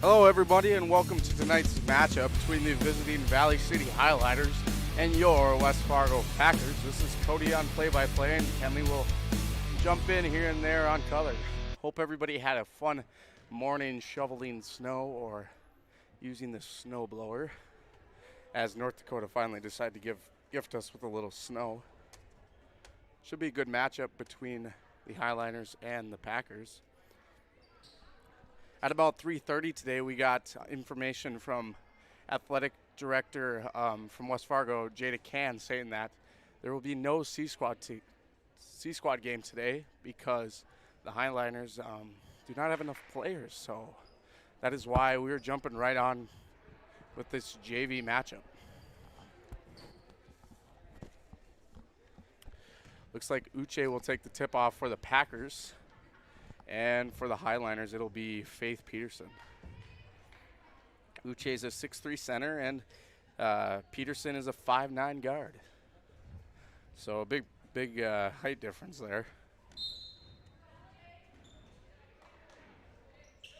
Hello, everybody, and welcome to tonight's matchup between the visiting Valley City Highlighters and your West Fargo Packers. This is Cody on play-by-play, and Kenley will jump in here and there on color. Hope everybody had a fun morning shoveling snow or using the snow blower, as North Dakota finally decided to gift us with a little snow. Should be a good matchup between the Highliners and the Packers. At about 3:30 today, we got information from athletic director from West Fargo, Jada Can, saying that there will be no C-Squad game today because the Highliners do not have enough players. So that is why we're jumping right on with this JV matchup. Looks like Uche will take the tip off for the Packers. And for the Highliners, it'll be Faith Peterson. Uche's a 6'3" center, and Peterson is a 5'9" guard. So a big height difference there.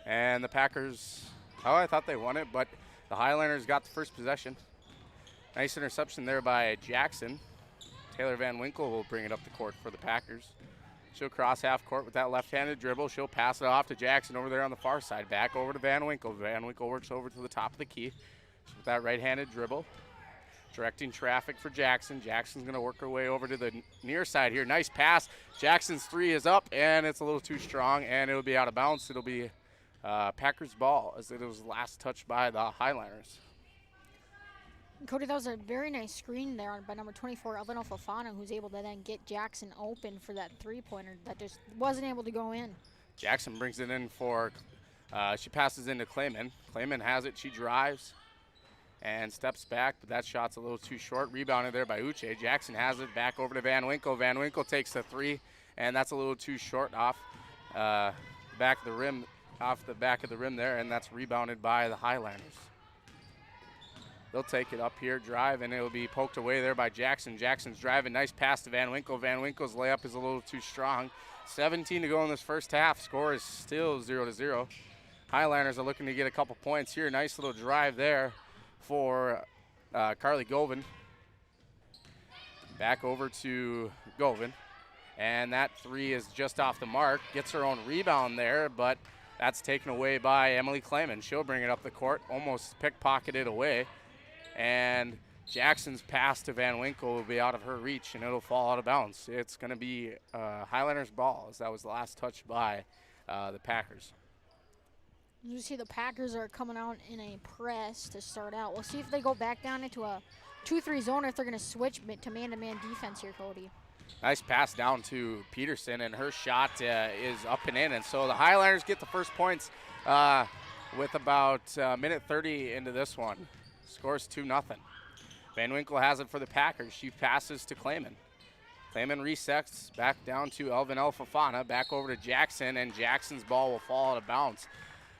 And the Packers, I thought they won it, but the Highliners got the first possession. Nice interception there by Jackson. Taylor Van Winkle will bring it up the court for the Packers. She'll cross half court with that left-handed dribble. She'll pass it off to Jackson over there on the far side. Back over to Van Winkle. Van Winkle works over to the top of the key with that right-handed dribble. Directing traffic for Jackson. Jackson's going to work her way over to the near side here. Nice pass. Jackson's three is up, and it's a little too strong, and it'll be out of bounds. It'll be Packers ball, as it was last touched by the Highliners. Cody, that was a very nice screen there by number 24, Elvin Fofana, who's able to then get Jackson open for that three-pointer that just wasn't able to go in. Jackson brings it in for, she passes into Clayman. Clayman has it, she drives and steps back, but that shot's a little too short. Rebounded there by Uche. Jackson has it back over to Van Winkle. Van Winkle takes the three, and that's a little too short off the back of the rim there, and that's rebounded by the Highlanders. They'll take it up here, drive, and it'll be poked away there by Jackson. Jackson's driving, nice pass to Van Winkle. Van Winkle's layup is a little too strong. 17 to go in this first half. Score is still 0-0. Highliners are looking to get a couple points here. Nice little drive there for Carly Govan. Back over to Govan. And that three is just off the mark. Gets her own rebound there, but that's taken away by Emily Clayman. She'll bring it up the court, almost pickpocketed away. And Jackson's pass to Van Winkle will be out of her reach, and it'll fall out of bounds. It's going to be Highliners ball, as that was the last touch by the Packers. You see the Packers are coming out in a press to start out. We'll see if they go back down into a 2-3 zone or if they're going to switch to man-to-man defense here, Cody. Nice pass down to Peterson, and her shot is up and in. And so the Highliners get the first points with about minute 30 into this one. Scores 2-0. Van Winkle has it for the Packers. She passes to Clayman. Clayman resets back down to Elvin Fofana, back over to Jackson, and Jackson's ball will fall out of bounds.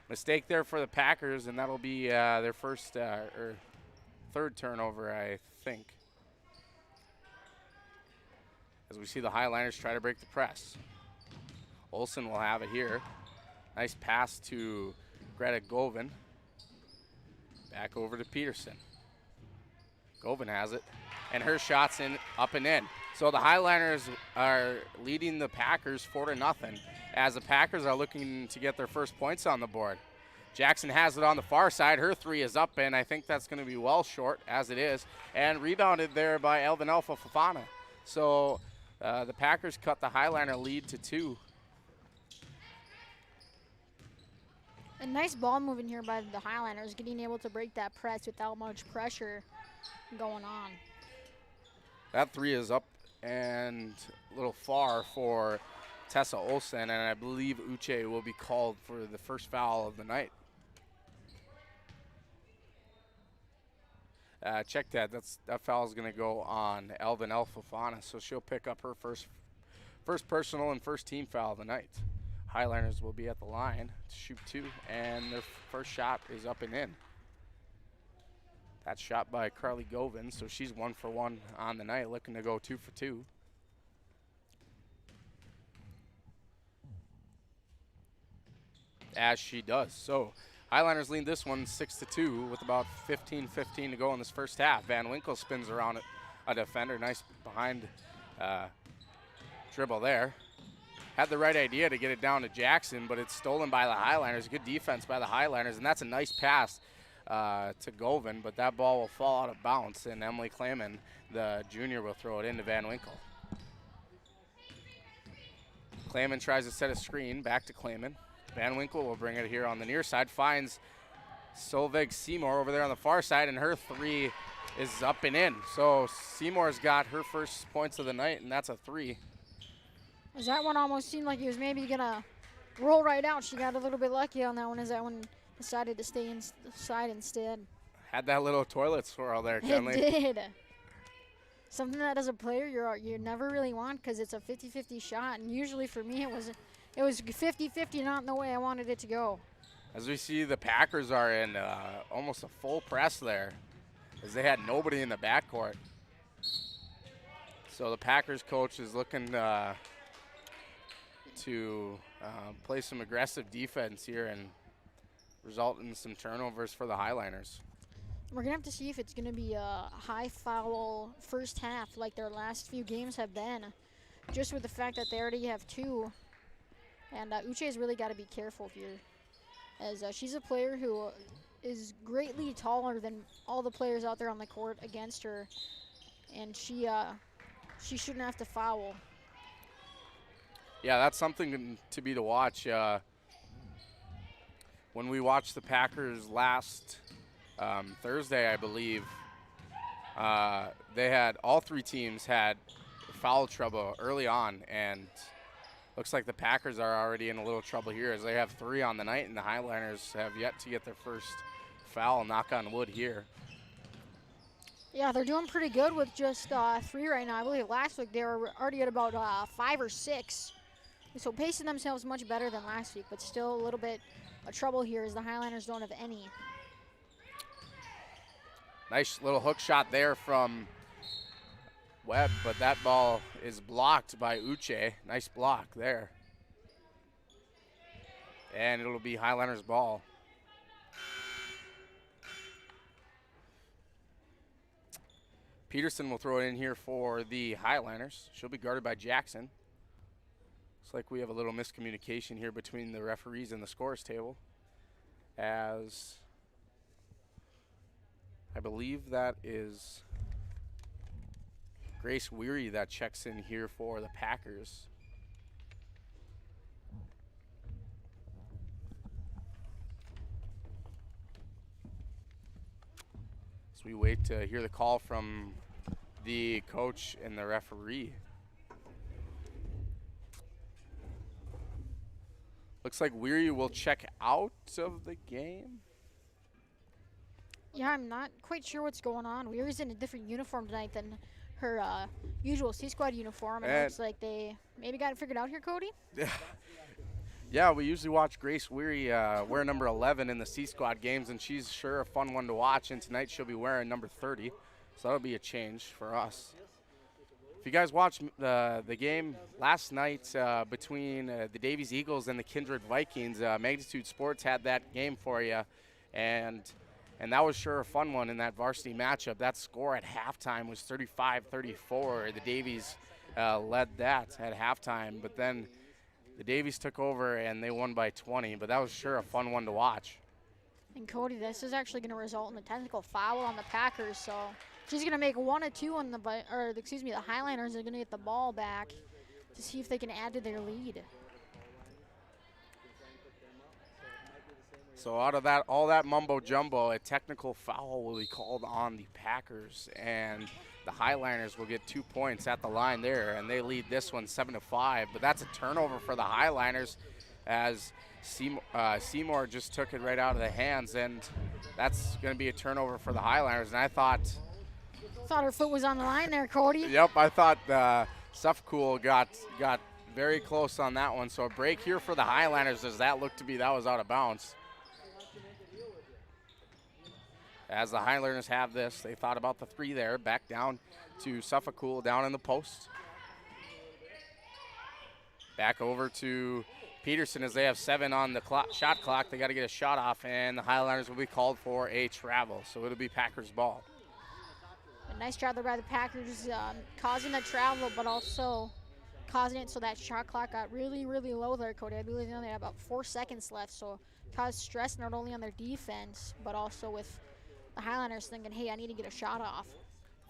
Mistake there for the Packers, and that'll be their first or third turnover, I think. As we see the Highliners try to break the press. Olsen will have it here. Nice pass to Greta Govan. Back over to Peterson. Govan has it, and her shot's up and in. So the Highliners are leading the Packers 4-0, as the Packers are looking to get their first points on the board. Jackson has it on the far side. Her three is up, and I think that's going to be well short, as it is, and rebounded there by Elvin Fofana. So the Packers cut the Highliner lead to 2. A nice ball moving here by the Highlanders, getting able to break that press without much pressure going on. That three is up and a little far for Tessa Olsen, and I believe Uche will be called for the first foul of the night. Check that. That foul is going to go on Elvin Fofana, so she'll pick up her first personal and first team foul of the night. Highliners will be at the line to shoot 2, and their first shot is up and in. That shot by Carly Govan, so she's 1 for 1 on the night, looking to go 2 for 2. As she does. So Highliners lead this one 6-2 with about 15 to go in this first half. Van Winkle spins around a defender. Nice behind dribble there. Had the right idea to get it down to Jackson, but it's stolen by the Highliners. Good defense by the Highliners, and that's a nice pass to Govan, but that ball will fall out of bounds, and Emily Clayman, the junior, will throw it into Van Winkle. Clayman tries to set a screen, back to Clayman. Van Winkle will bring it here on the near side, finds Solveig Seymour over there on the far side, and her three is up and in. So Seymour's got her first points of the night, and that's a 3. As that one almost seemed like it was maybe gonna roll right out. She got a little bit lucky on that one as that one decided to stay inside instead. Had that little toilet swirl there, Kenley. It did. Something that as a player you never really want because it's a 50-50 shot, and usually for me it was 50-50, not in the way I wanted it to go. As we see, the Packers are in almost a full press there, as they had nobody in the backcourt. So the Packers coach is looking to play some aggressive defense here and result in some turnovers for the Highliners. We're going to have to see if it's going to be a high foul first half like their last few games have been, just with the fact that they already have 2. And Uche's really got to be careful here, as she's a player who is greatly taller than all the players out there on the court against her, and she shouldn't have to foul. Yeah, that's something to be to watch. When we watched the Packers last Thursday, I believe, they had all 3 teams had foul trouble early on, and looks like the Packers are already in a little trouble here as they have 3 on the night, and the Highliners have yet to get their first foul. Knock on wood here. Yeah, they're doing pretty good with just 3 right now. I believe last week they were already at about 5 or 6. So pacing themselves much better than last week, but still a little bit of trouble here as the Highliners don't have any. Nice little hook shot there from Webb, but that ball is blocked by Uche. Nice block there. And it'll be Highliners' ball. Peterson will throw it in here for the Highliners. She'll be guarded by Jackson. Looks like we have a little miscommunication here between the referees and the scores table, as I believe that is Grace Weary that checks in here for the Packers. As we wait to hear the call from the coach and the referee. Looks like Weary will check out of the game. Yeah, I'm not quite sure what's going on. Weary's in a different uniform tonight than her usual C-Squad uniform. It looks like they maybe got it figured out here, Cody? Yeah, we usually watch Grace Weary wear number 11 in the C-Squad games, and she's sure a fun one to watch, and tonight she'll be wearing number 30. So that'll be a change for us. If you guys watched the game last night between the Davies Eagles and the Kindred Vikings, Magnitude Sports had that game for you, and that was sure a fun one in that varsity matchup. That score at halftime was 35-34. The Davies led that at halftime, but then the Davies took over and they won by 20, but that was sure a fun one to watch. And Cody, this is actually going to result in a technical foul on the Packers, so she's going to make 1 or 2 on the Highliners are going to get the ball back to see if they can add to their lead. So out of that, all that mumbo jumbo, a technical foul will be called on the Packers, and the Highliners will get 2 points at the line there, and they lead this one 7-5. But that's a turnover for the Highliners, as Seymour just took it right out of the hands, and that's going to be a turnover for the Highliners. And I thought her foot was on the line there, Cody. Yep, I thought Sufcool got very close on that one. So a break here for the Highliners, as that looked to be that was out of bounds. As the Highlanders have this, they thought about the 3 there, back down to Sufcool down in the post. Back over to Peterson, as they have 7 on the shot clock, they got to get a shot off, and the Highliners will be called for a travel. So it'll be Packers ball. A nice job there by the Packers, causing the travel, but also causing it so that shot clock got really, really low there, Cody. I believe they only had about 4 seconds left, so caused stress not only on their defense, but also with the Highlanders thinking, hey, I need to get a shot off.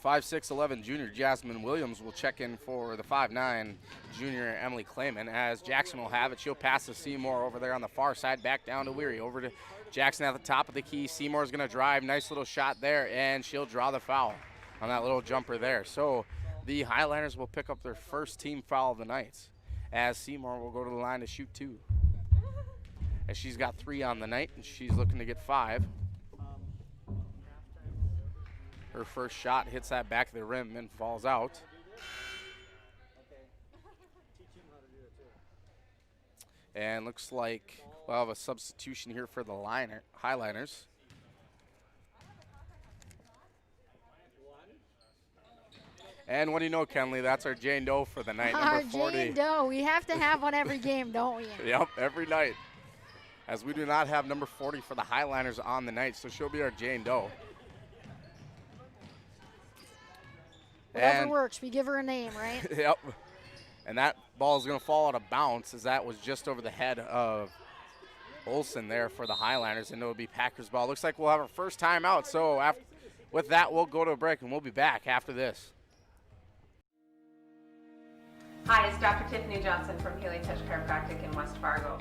5'6" junior Jasmine Williams will check in for the 5'9" junior Emily Clayman. As Jackson will have it, she'll pass to Seymour over there on the far side, back down to Weary. Over to Jackson at the top of the key. Seymour's going to drive. Nice little shot there, and she'll draw the foul on that little jumper there. So the Highlanders will pick up their first team foul of the night, as Seymour will go to the line to shoot 2. As she's got 3 on the night, and she's looking to get 5. Her first shot hits that back of the rim and falls out. And looks like we'll have a substitution here for the Highliners. And what do you know, Kenley? That's our Jane Doe for the night, Our number 40. Jane Doe. We have to have one every game, don't we? Yep, every night. As we do not have number 40 for the Highliners on the night, so she'll be our Jane Doe. Whatever works, we give her a name, right? Yep. And that ball is going to fall out of bounds, as that was just over the head of Olsen there for the Highliners, and it'll be Packers ball. Looks like we'll have our first timeout. So with that, we'll go to a break, and we'll be back after this. Hi, it's Dr. Tiffany Johnson from Healing Touch Chiropractic in West Fargo.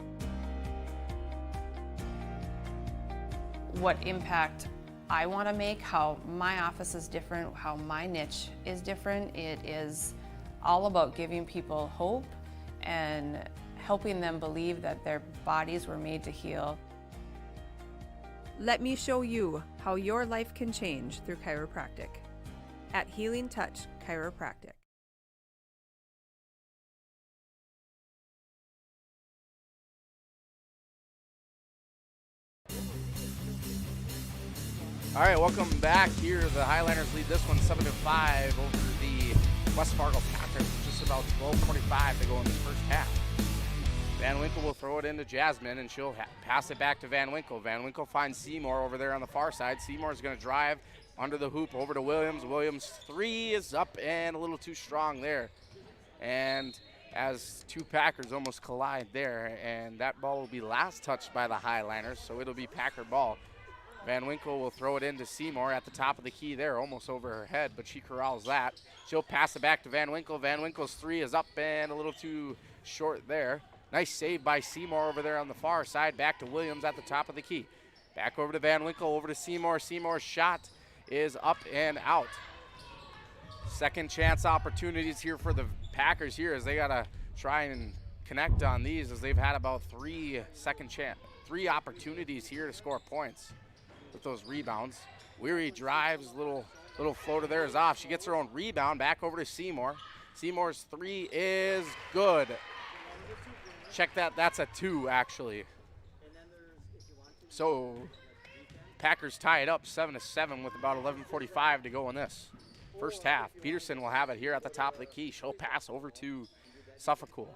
What impact I want to make, how my office is different, how my niche is different. It is all about giving people hope and helping them believe that their bodies were made to heal. Let me show you how your life can change through chiropractic at Healing Touch Chiropractic. All right, welcome back here. The Highlanders lead this one 7-5 over the West Fargo Packers. Just about 12:45 to go in this first half. Van Winkle will throw it into Jasmine, and she'll pass it back to Van Winkle. Van Winkle finds Seymour over there on the far side. Seymour's going to drive under the hoop over to Williams. Williams' 3 is up and a little too strong there. And as 2 Packers almost collide there, and that ball will be last touched by the Highlanders, so it'll be Packer ball. Van Winkle will throw it into Seymour at the top of the key there, almost over her head, but she corrals that. She'll pass it back to Van Winkle. Van Winkle's 3 is up and a little too short there. Nice save by Seymour over there on the far side. Back to Williams at the top of the key. Back over to Van Winkle, over to Seymour. Seymour's shot is up and out. Second chance opportunities here for the Packers here, as they got to try and connect on these, as they've had about 3 opportunities here to score points with those rebounds. Weary drives, little floater there is off. She gets her own rebound, back over to Seymour. Seymour's 3 is good. Check that, that's a 2 actually. So Packers tie it up 7-7 with about 11:45 to go in this first half. Peterson will have it here at the top of the key. She'll pass over to Suffolcool.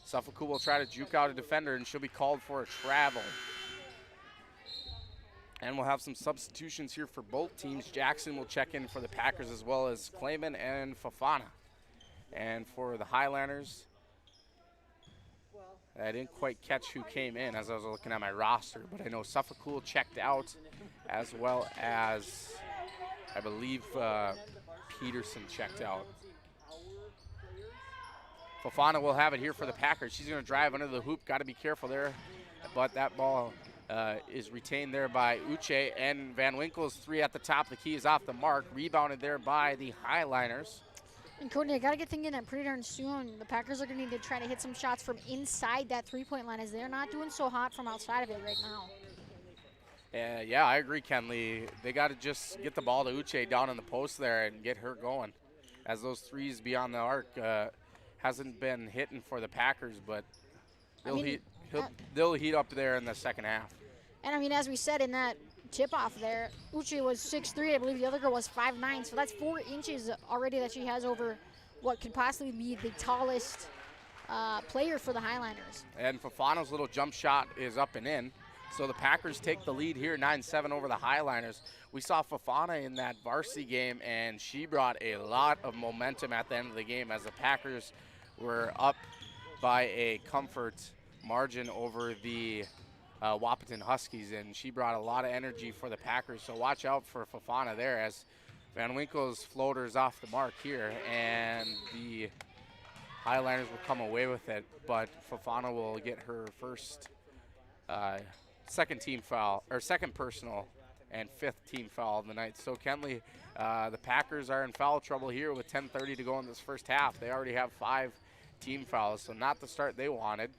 Suffolcool will try to juke out a defender, and she'll be called for a travel. And we'll have some substitutions here for both teams. Jackson will check in for the Packers, as well as Clayman and Fafana. And for the Highlanders, I didn't quite catch who came in as I was looking at my roster, but I know Suffolcool checked out, as well as I believe Peterson checked out. Fafana will have it here for the Packers. She's going to drive under the hoop. Got to be careful there, but that ball is retained there by Uche, and Van Winkle's 3 at the top of the key is off the mark. Rebounded there by the Highliners. And Cody, I got to get thinking that pretty darn soon the Packers are going to need to try to hit some shots from inside that three-point line, as they're not doing so hot from outside of it right now. Yeah, I agree, Kenley. They got to just get the ball to Uche down in the post there and get her going, as those 3s beyond the arc hasn't been hitting for the Packers, but they'll heat up there in the second half. And I mean, as we said in that tip-off there, Uche was 6'3", I believe the other girl was 5'9", so that's 4 inches already that she has over what could possibly be the tallest player for the Highliners. And Fafano's little jump shot is up and in. So the Packers take the lead here, 9-7 over the Highliners. We saw Fafana in that varsity game, and she brought a lot of momentum at the end of the game as the Packers were up by a comfort margin over the Wahpeton Huskies, and she brought a lot of energy for the Packers. So watch out for Fafana there as Van Winkle's floater is off the mark here, and the Highliners will come away with it, but Fafana will get her first second team foul, or second personal and 5th team foul of the night. So Kenley, the Packers are in foul trouble here with 10:30 to go in this first half. They already have 5 team fouls, so not the start they wanted.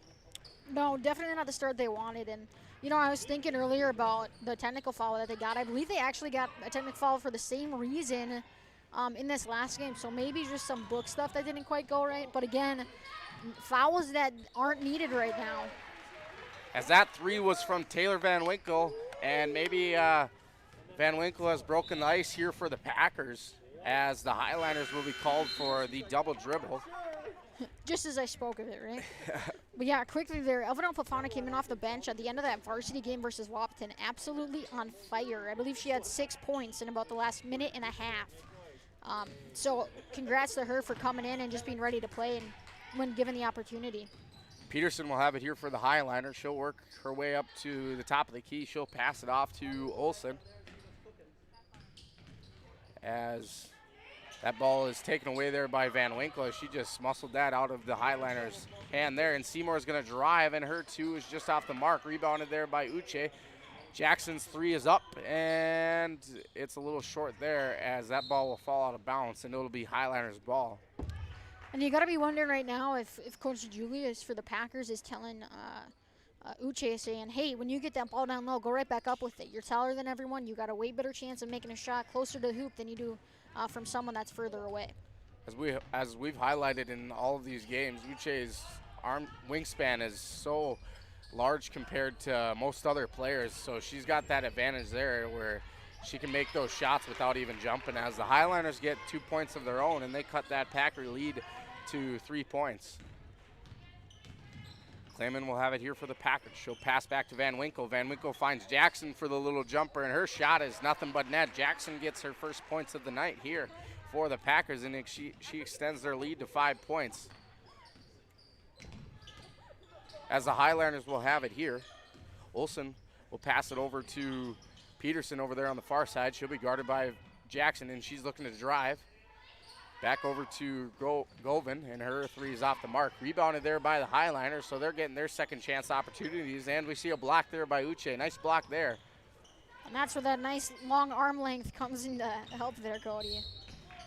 No, definitely not the start they wanted. And, you know, I was thinking earlier about the technical foul that they got. I believe they actually got a technical foul for the same reason in this last game. So maybe just some book stuff that didn't quite go right. But again, fouls that aren't needed right now. As that 3 was from Taylor Van Winkle, and maybe Van Winkle has broken the ice here for the Packers as the Highliners will be called for the double dribble. Just as I spoke of it, right? But yeah, quickly there, Elvin Fafana came in off the bench at the end of that varsity game versus Wahpeton, absolutely on fire. I believe she had 6 points in about the last minute and a half. So congrats to her for coming in and just being ready to play and when given the opportunity. Peterson will have it here for the Highliner. She'll work her way up to the top of the key. She'll pass it off to Olsen as that ball is taken away there by Van Winkle. She just muscled that out of the Highliner's hand there, and Seymour's going to drive, and her 2 is just off the mark. Rebounded there by Uche. Jackson's 3 is up, and it's a little short there as that ball will fall out of bounds, and it'll be Highliner's ball. And you got to be wondering right now if Coach Julius for the Packers is telling Uche, saying, hey, when you get that ball down low, go right back up with it. You're taller than everyone. You got a way better chance of making a shot closer to the hoop than you do from someone that's further away. As we've highlighted in all of these games, Uche's arm wingspan is so large compared to most other players, so she's got that advantage there where she can make those shots without even jumping. As the Highliners get 2 points of their own, and they cut that Packer lead to 3 points. Clayman will have it here for the Packers. She'll pass back to Van Winkle. Van Winkle finds Jackson for the little jumper, and her shot is nothing but net. Jackson gets her first points of the night here for the Packers, and she extends their lead to 5 points. As the Highliners will have it here, Olsen will pass it over to Peterson over there on the far side. She'll be guarded by Jackson, and she's looking to drive. Back over to Govan, and her 3 is off the mark. Rebounded there by the Highliners, so they're getting their second chance opportunities, and we see a block there by Uche. Nice block there. And that's where that nice long arm length comes in to help there, Cody.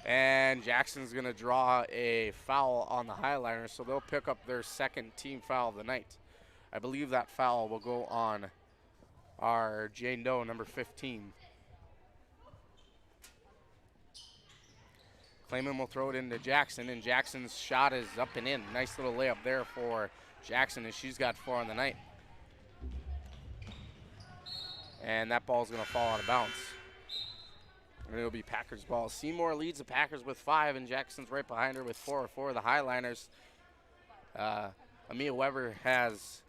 And Jackson's going to draw a foul on the Highliners, so they'll pick up their second team foul of the night. I believe that foul will go on our Jane Doe, number 15. Clayman will throw it into Jackson, and Jackson's shot is up and in. Nice little layup there for Jackson, and she's got 4 on the night. And that ball's going to fall out of bounds. And it'll be Packers ball. Seymour leads the Packers with 5, and Jackson's right behind her with 4 for the Highliners. Amia Webb has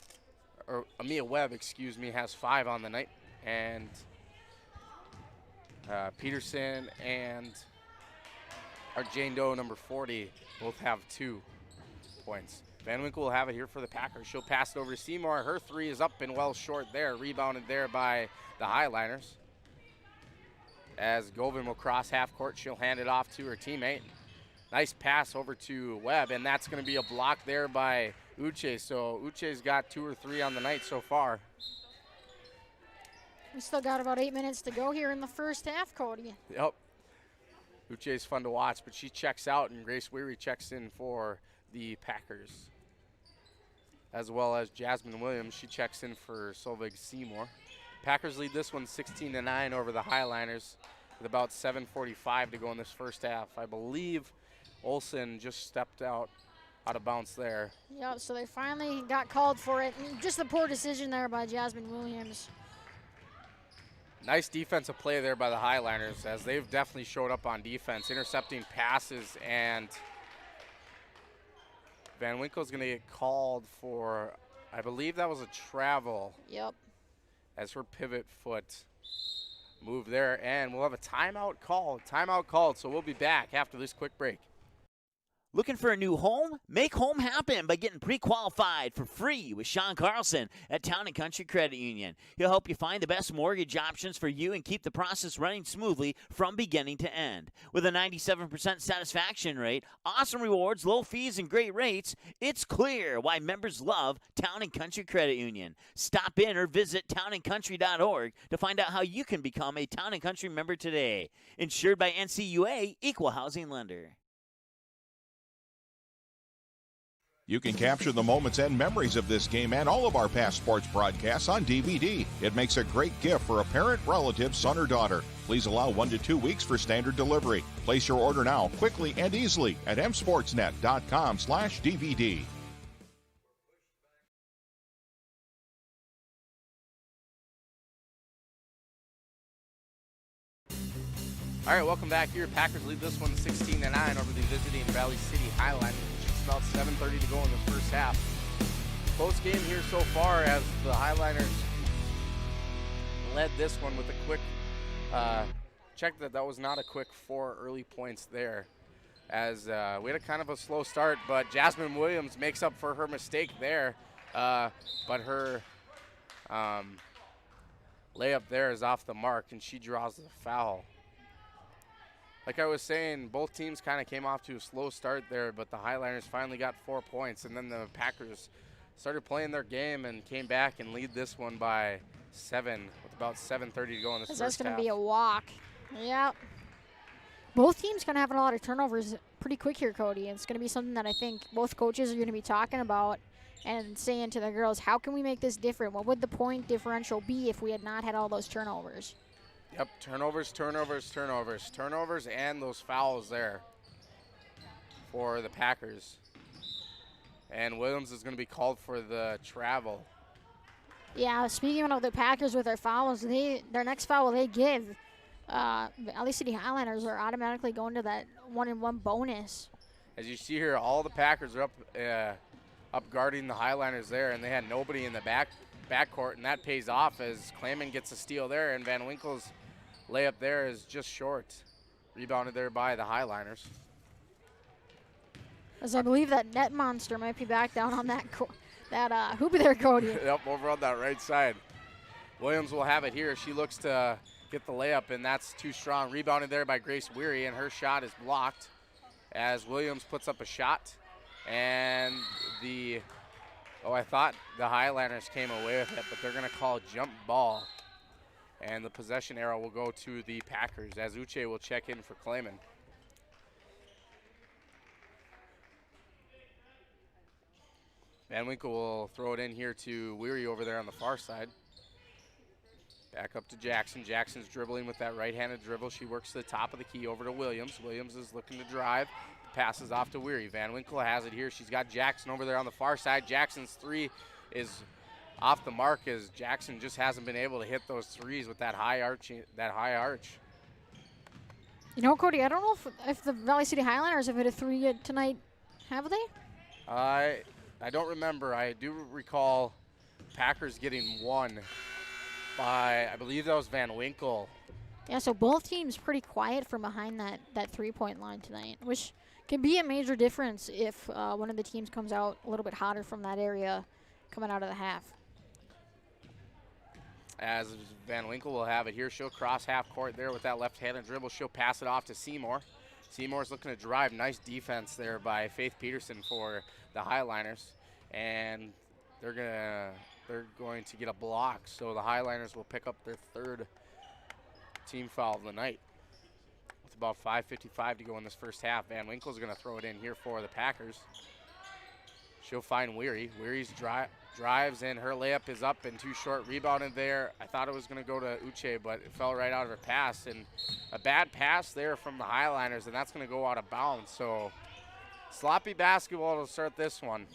5 on the night, and Peterson and our Jane Doe, number 40, both have 2 points. Van Winkle will have it here for the Packers. She'll pass it over to Seymour. Her 3 is up and well short there. Rebounded there by the Highliners. As Govan will cross half court, she'll hand it off to her teammate. Nice pass over to Webb, and that's going to be a block there by Uche. So Uche's got 2 or 3 on the night so far. We still got about 8 minutes to go here in the first half, Cody. Yep. Uche's fun to watch, but she checks out, and Grace Weary checks in for the Packers. As well as Jasmine Williams, she checks in for Solveig Seymour. Packers lead this one 16-9 over the Highliners with about 7:45 to go in this first half. I believe Olsen just stepped out of bounds there. Yeah, so they finally got called for it. Just a poor decision there by Jasmine Williams. Nice defensive play there by the Highliners, as they've definitely showed up on defense, intercepting passes and Van Winkle's going to get called for, I believe that was a travel. Yep. As her pivot foot moved there. And we'll have a timeout call. Timeout called, so we'll be back after this quick break. Looking for a new home? Make home happen by getting pre-qualified for free with Sean Carlson at Town & Country Credit Union. He'll help you find the best mortgage options for you and keep the process running smoothly from beginning to end. With a 97% satisfaction rate, awesome rewards, low fees, and great rates, it's clear why members love Town & Country Credit Union. Stop in or visit townandcountry.org to find out how you can become a Town & Country member today. Insured by NCUA, Equal Housing Lender. You can capture the moments and memories of this game and all of our past sports broadcasts on DVD. It makes a great gift for a parent, relative, son, or daughter. Please allow 1 to 2 weeks for standard delivery. Place your order now, quickly and easily at msportsnet.com/DVD. All right, welcome back here. Packers lead this one 16-9 over the visiting Valley City Highlanders. About 7:30 to go in the first half. Close game here so far as the Highlanders led this one with a quick check that was not a quick 4 early points there, as we had a kind of a slow start, but Jasmine Williams makes up for her mistake there, but her layup there is off the mark and she draws the foul. Like I was saying, both teams kind of came off to a slow start there, but the Highlanders finally got 4 points, and then the Packers started playing their game and came back and lead this one by 7 with about 7:30 to go in this first half. That's going to be a walk. Yep. Both teams going to have a lot of turnovers pretty quick here, Cody. It's going to be something that I think both coaches are going to be talking about and saying to the girls, how can we make this different? What would the point differential be if we had not had all those turnovers? Yep, turnovers, and those fouls there for the Packers. And Williams is going to be called for the travel. Yeah, speaking of the Packers with their fouls, their next foul they give, Valley City Highlanders are automatically going to that 1-and-1 bonus. As you see here, all the Packers are up guarding the Highlanders there, and they had nobody in the backcourt, and that pays off as Clayman gets a steal there, and Van Winkle's layup there is just short. Rebounded there by the Highlanders. As I believe that net monster might be back down on that hoop there, Cody. Yep, over on that right side. Williams will have it here. She looks to get the layup, and that's too strong. Rebounded there by Grace Weary, and her shot is blocked as Williams puts up a shot. And I thought the Highlanders came away with it, but they're going to call a jump ball. And the possession arrow will go to the Packers as Uche will check in for Clayman. Van Winkle will throw it in here to Weary over there on the far side. Back up to Jackson. Jackson's dribbling with that right-handed dribble. She works to the top of the key over to Williams. Williams is looking to drive. Passes off to Weary. Van Winkle has it here. She's got Jackson over there on the far side. Jackson's three is off the mark as Jackson just hasn't been able to hit those threes with that high arch. You know, Cody, I don't know if the Valley City Highlanders have hit a three tonight. Have they? I don't remember. I do recall Packers getting one by, I believe that was Van Winkle. Yeah, so both teams pretty quiet from behind that three-point line tonight, which can be a major difference if one of the teams comes out a little bit hotter from that area coming out of the half. As Van Winkle will have it here. She'll cross half court there with that left-handed dribble. She'll pass it off to Seymour. Seymour's looking to drive. Nice defense there by Faith Peterson for the Highlanders. And they're going to get a block. So the Highlanders will pick up their third team foul of the night. With about 5:55 to go in this first half. Van Winkle's going to throw it in here for the Packers. She'll find Weary. Weary's drives, and her layup is up and too short. Rebounded there. I thought it was going to go to Uche, but it fell right out of her pass. And a bad pass there from the Highlanders, and that's going to go out of bounds. So sloppy basketball to start this one.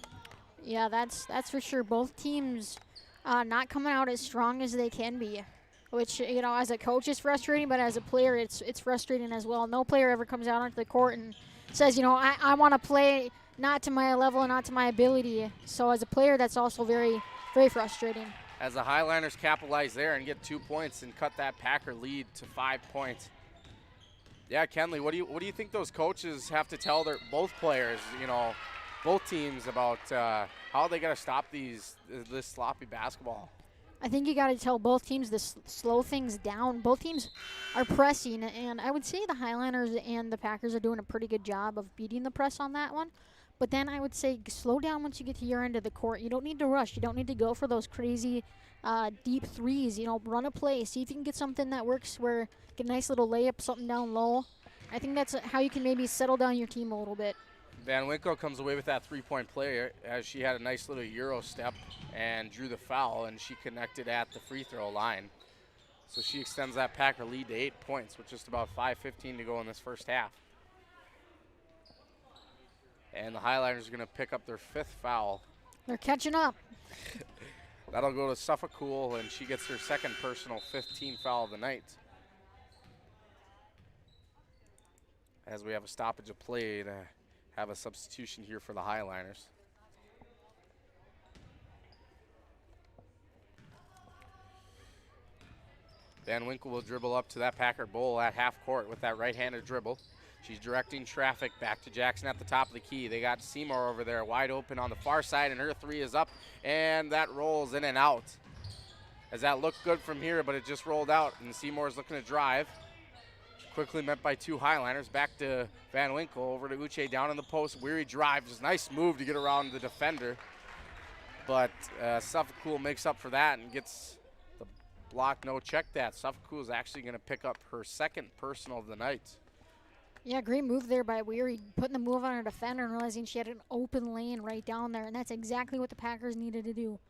Yeah, that's for sure. Both teams not coming out as strong as they can be, which, you know, as a coach is frustrating, but as a player it's frustrating as well. No player ever comes out onto the court and says, you know, I want to play not to my level, not to my ability. So as a player, that's also very, very frustrating. As the Highliners capitalize there and get 2 points and cut that Packer lead to 5 points. Yeah, Kenley, what do you think those coaches have to tell both players, both teams about how they got to stop this sloppy basketball? I think you got to tell both teams to slow things down. Both teams are pressing, and I would say the Highliners and the Packers are doing a pretty good job of beating the press on that one. But then I would say slow down once you get to your end of the court. You don't need to rush. You don't need to go for those crazy deep threes. Run a play. See if you can get something that works where get a nice little layup, something down low. I think that's how you can maybe settle down your team a little bit. Van Winkle comes away with that three-point play as she had a nice little Euro step and drew the foul, and she connected at the free throw line. So she extends that Packer lead to 8 points with just about 5:15 to go in this first half. And the Highliners are going to pick up their 5th foul. They're catching up. That'll go to Suffolk Cool, and she gets her 2nd personal 15 foul of the night. As we have a stoppage of play to have a substitution here for the Highliners. Van Winkle will dribble up to that Packer goal at half court with that right-handed dribble. She's directing traffic back to Jackson at the top of the key. They got Seymour over there wide open on the far side, and her 3 is up, and that rolls in and out. As that looked good from here, but it just rolled out, and Seymour's looking to drive. Quickly met by 2 Highliners. Back to Van Winkle, over to Uche down in the post. Weary drives, nice move to get around the defender. But Suffolk Cool makes up for that and gets the block, no check that. Suffolk Cool is actually going to pick up her 2nd personal of the night. Yeah, great move there by Weary, putting the move on her defender and realizing she had an open lane right down there, and that's exactly what the Packers needed to do.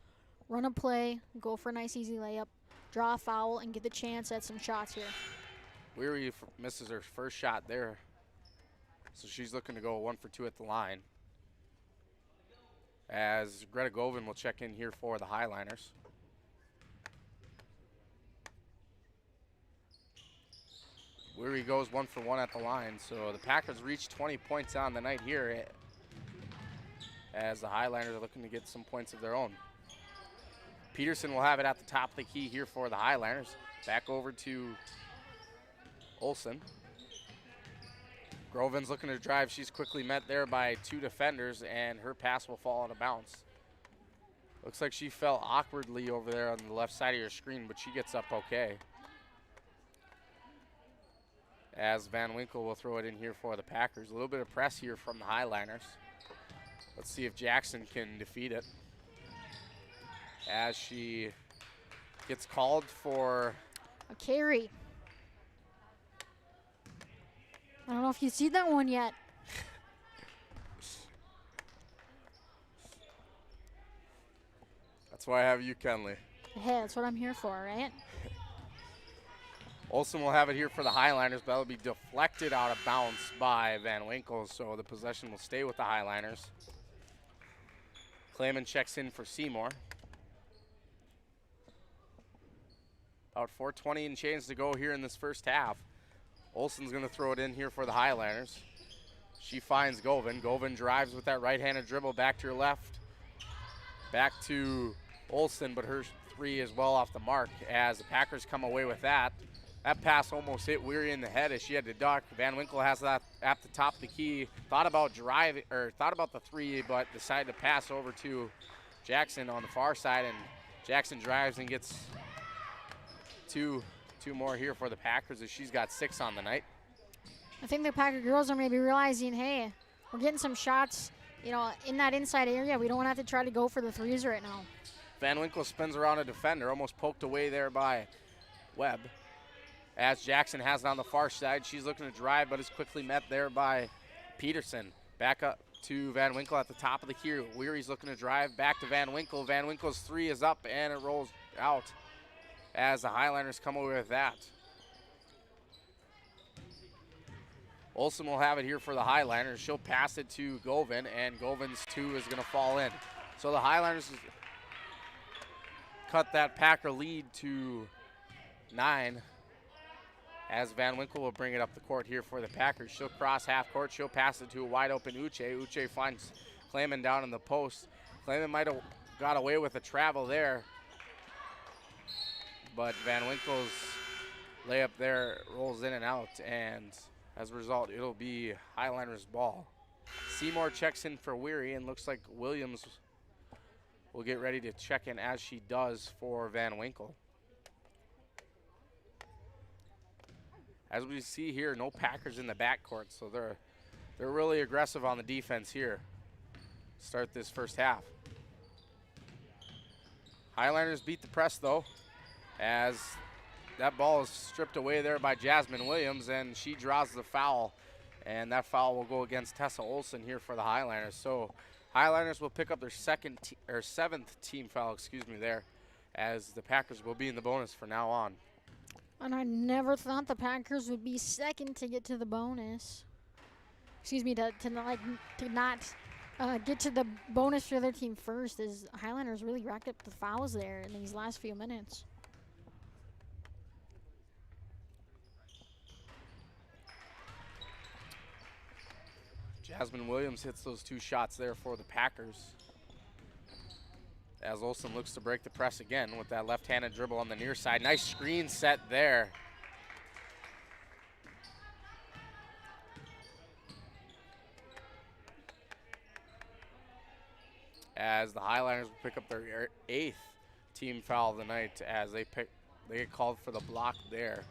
Run a play, go for a nice easy layup, draw a foul, and get the chance at some shots here. Weary misses her first shot there, so she's looking to go 1 for 2 at the line. As Greta Govin will check in here for the Highliners. Weary goes 1 for 1 at the line, so the Packers reach 20 points on the night here as the Highliners are looking to get some points of their own. Peterson will have it at the top of the key here for the Highliners. Back over to Olsen. Groven's looking to drive. She's quickly met there by 2 defenders, and her pass will fall out of bounds. Looks like she fell awkwardly over there on the left side of your screen, but she gets up okay. As Van Winkle will throw it in here for the Packers. A little bit of press here from the Highliners. Let's see if Jackson can defeat it. As she gets called for a carry. I don't know if you see that one yet. That's why I have you, Kenley. Hey, that's what I'm here for, right? Olsen will have it here for the Highliners, but that'll be deflected out of bounds by Van Winkle, so the possession will stay with the Highliners. Clayman checks in for Seymour. About 4:20 and change to go here in this first half. Olsen's going to throw it in here for the Highliners. She finds Govin. Govin drives with that right-handed dribble back to her left. Back to Olsen, but her 3 is well off the mark as the Packers come away with that. That pass almost hit Weary in the head as she had to duck. Van Winkle has that at the top of the key. Thought about the 3, but decided to pass over to Jackson on the far side, and Jackson drives and gets two more here for the Packers as she's got 6 on the night. I think the Packer girls are maybe realizing, hey, we're getting some shots, in that inside area. We don't have to try to go for the 3s right now. Van Winkle spins around a defender, almost poked away there by Webb. As Jackson has it on the far side, she's looking to drive, but is quickly met there by Peterson. Back up to Van Winkle at the top of the key. Weary's looking to drive back to Van Winkle. Van Winkle's 3 is up, and it rolls out as the Highliners come away with that. Olsen will have it here for the Highliners. She'll pass it to Govin, and Govin's 2 is going to fall in. So the Highliners cut that Packer lead to 9 as Van Winkle will bring it up the court here for the Packers. She'll cross half court. She'll pass it to a wide open Uche. Uche finds Clayman down in the post. Clayman might have got away with a travel there, but Van Winkle's layup there rolls in and out, and as a result, it'll be Highliners ball. Seymour checks in for Weary, and looks like Williams will get ready to check in as she does for Van Winkle. As we see here, no Packers in the backcourt, so they're really aggressive on the defense here. Start this first half. Highliners beat the press though, as that ball is stripped away there by Jasmine Williams, and she draws the foul, and that foul will go against Tessa Olson here for the Highliners. So Highliners will pick up their seventh team foul, there, as the Packers will be in the bonus from now on. And I never thought the Packers would be second to get to the bonus. To not get to the bonus for their team first, as Highlanders really racked up the fouls there in these last few minutes. Jasmine Williams hits those 2 shots there for the Packers, as Olsen looks to break the press again with that left-handed dribble on the near side. Nice screen set there. As the Highliners will pick up their 8th team foul of the night, as they get called for the block there.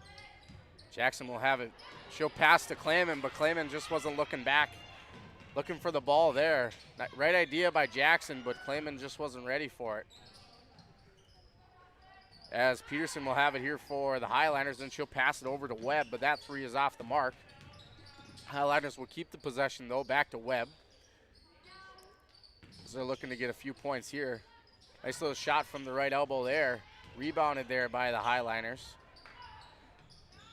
Jackson will have it. She'll pass to Clayman, but Clayman just wasn't looking back, looking for the ball there. Right idea by Jackson, but Clayman just wasn't ready for it. As Peterson will have it here for the Highliners, and she'll pass it over to Webb, but that 3 is off the mark. Highliners will keep the possession though, back to Webb. They're looking to get a few points here. Nice little shot from the right elbow there. Rebounded there by the Highliners.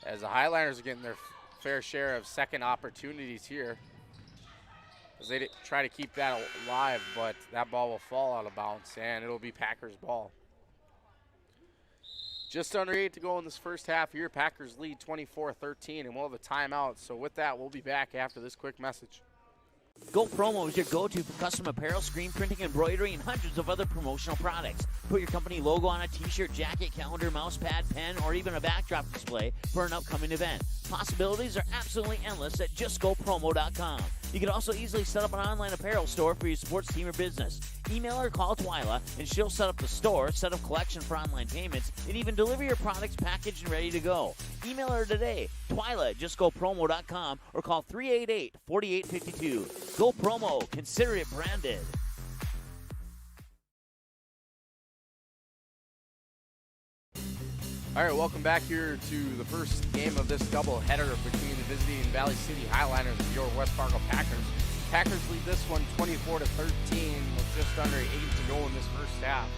As the Highliners are getting their fair share of second opportunities here, as they try to keep that alive, but that ball will fall out of bounds, and it'll be Packers ball. Just under 8 to go in this first half here. Packers lead 24-13, and we'll have a timeout. So with that, we'll be back after this quick message. Go Promo is your go-to for custom apparel, screen printing, embroidery, and hundreds of other promotional products. Put your company logo on a t-shirt, jacket, calendar, mouse pad, pen, or even a backdrop display for an upcoming event. Possibilities are absolutely endless at justgopromo.com. You can also easily set up an online apparel store for your sports team or business. Email or call Twyla, and she'll set up the store, set up collection for online payments, and even deliver your products packaged and ready to go. Email her today, Twyla at justgopromo.com, or call 388-4852. Go Promo. Consider it branded. All right, welcome back here to the first game of this doubleheader between the visiting Valley City Highliners and your West Fargo Packers. Packers lead this one 24-13 with just under 8 to go in this first half.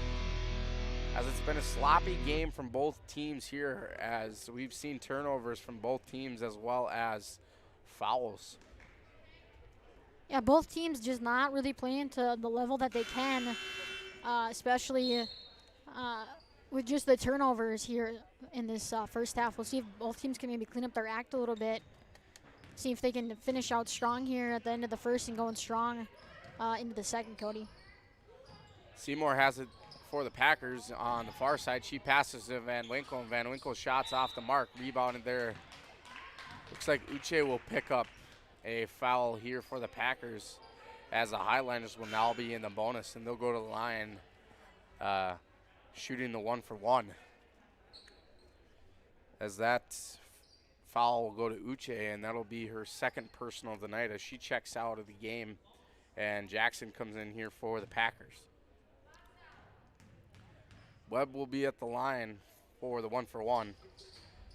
As it's been a sloppy game from both teams here, as we've seen turnovers from both teams as well as fouls. Yeah, both teams just not really playing to the level that they can, especially with just the turnovers here in this first half. We'll see if both teams can maybe clean up their act a little bit, see if they can finish out strong here at the end of the first and going strong into the second, Cody. Seymour has it for the Packers on the far side. She passes to Van Winkle, and Van Winkle shots off the mark, rebounded there. Looks like Uche will pick up a foul here for the Packers, as the Highlanders will now be in the bonus, and they'll go to the line shooting the 1-for-1. As that foul will go to Uche, and that'll be her second personal of the night as she checks out of the game, and Jackson comes in here for the Packers. Webb will be at the line for the 1-for-1,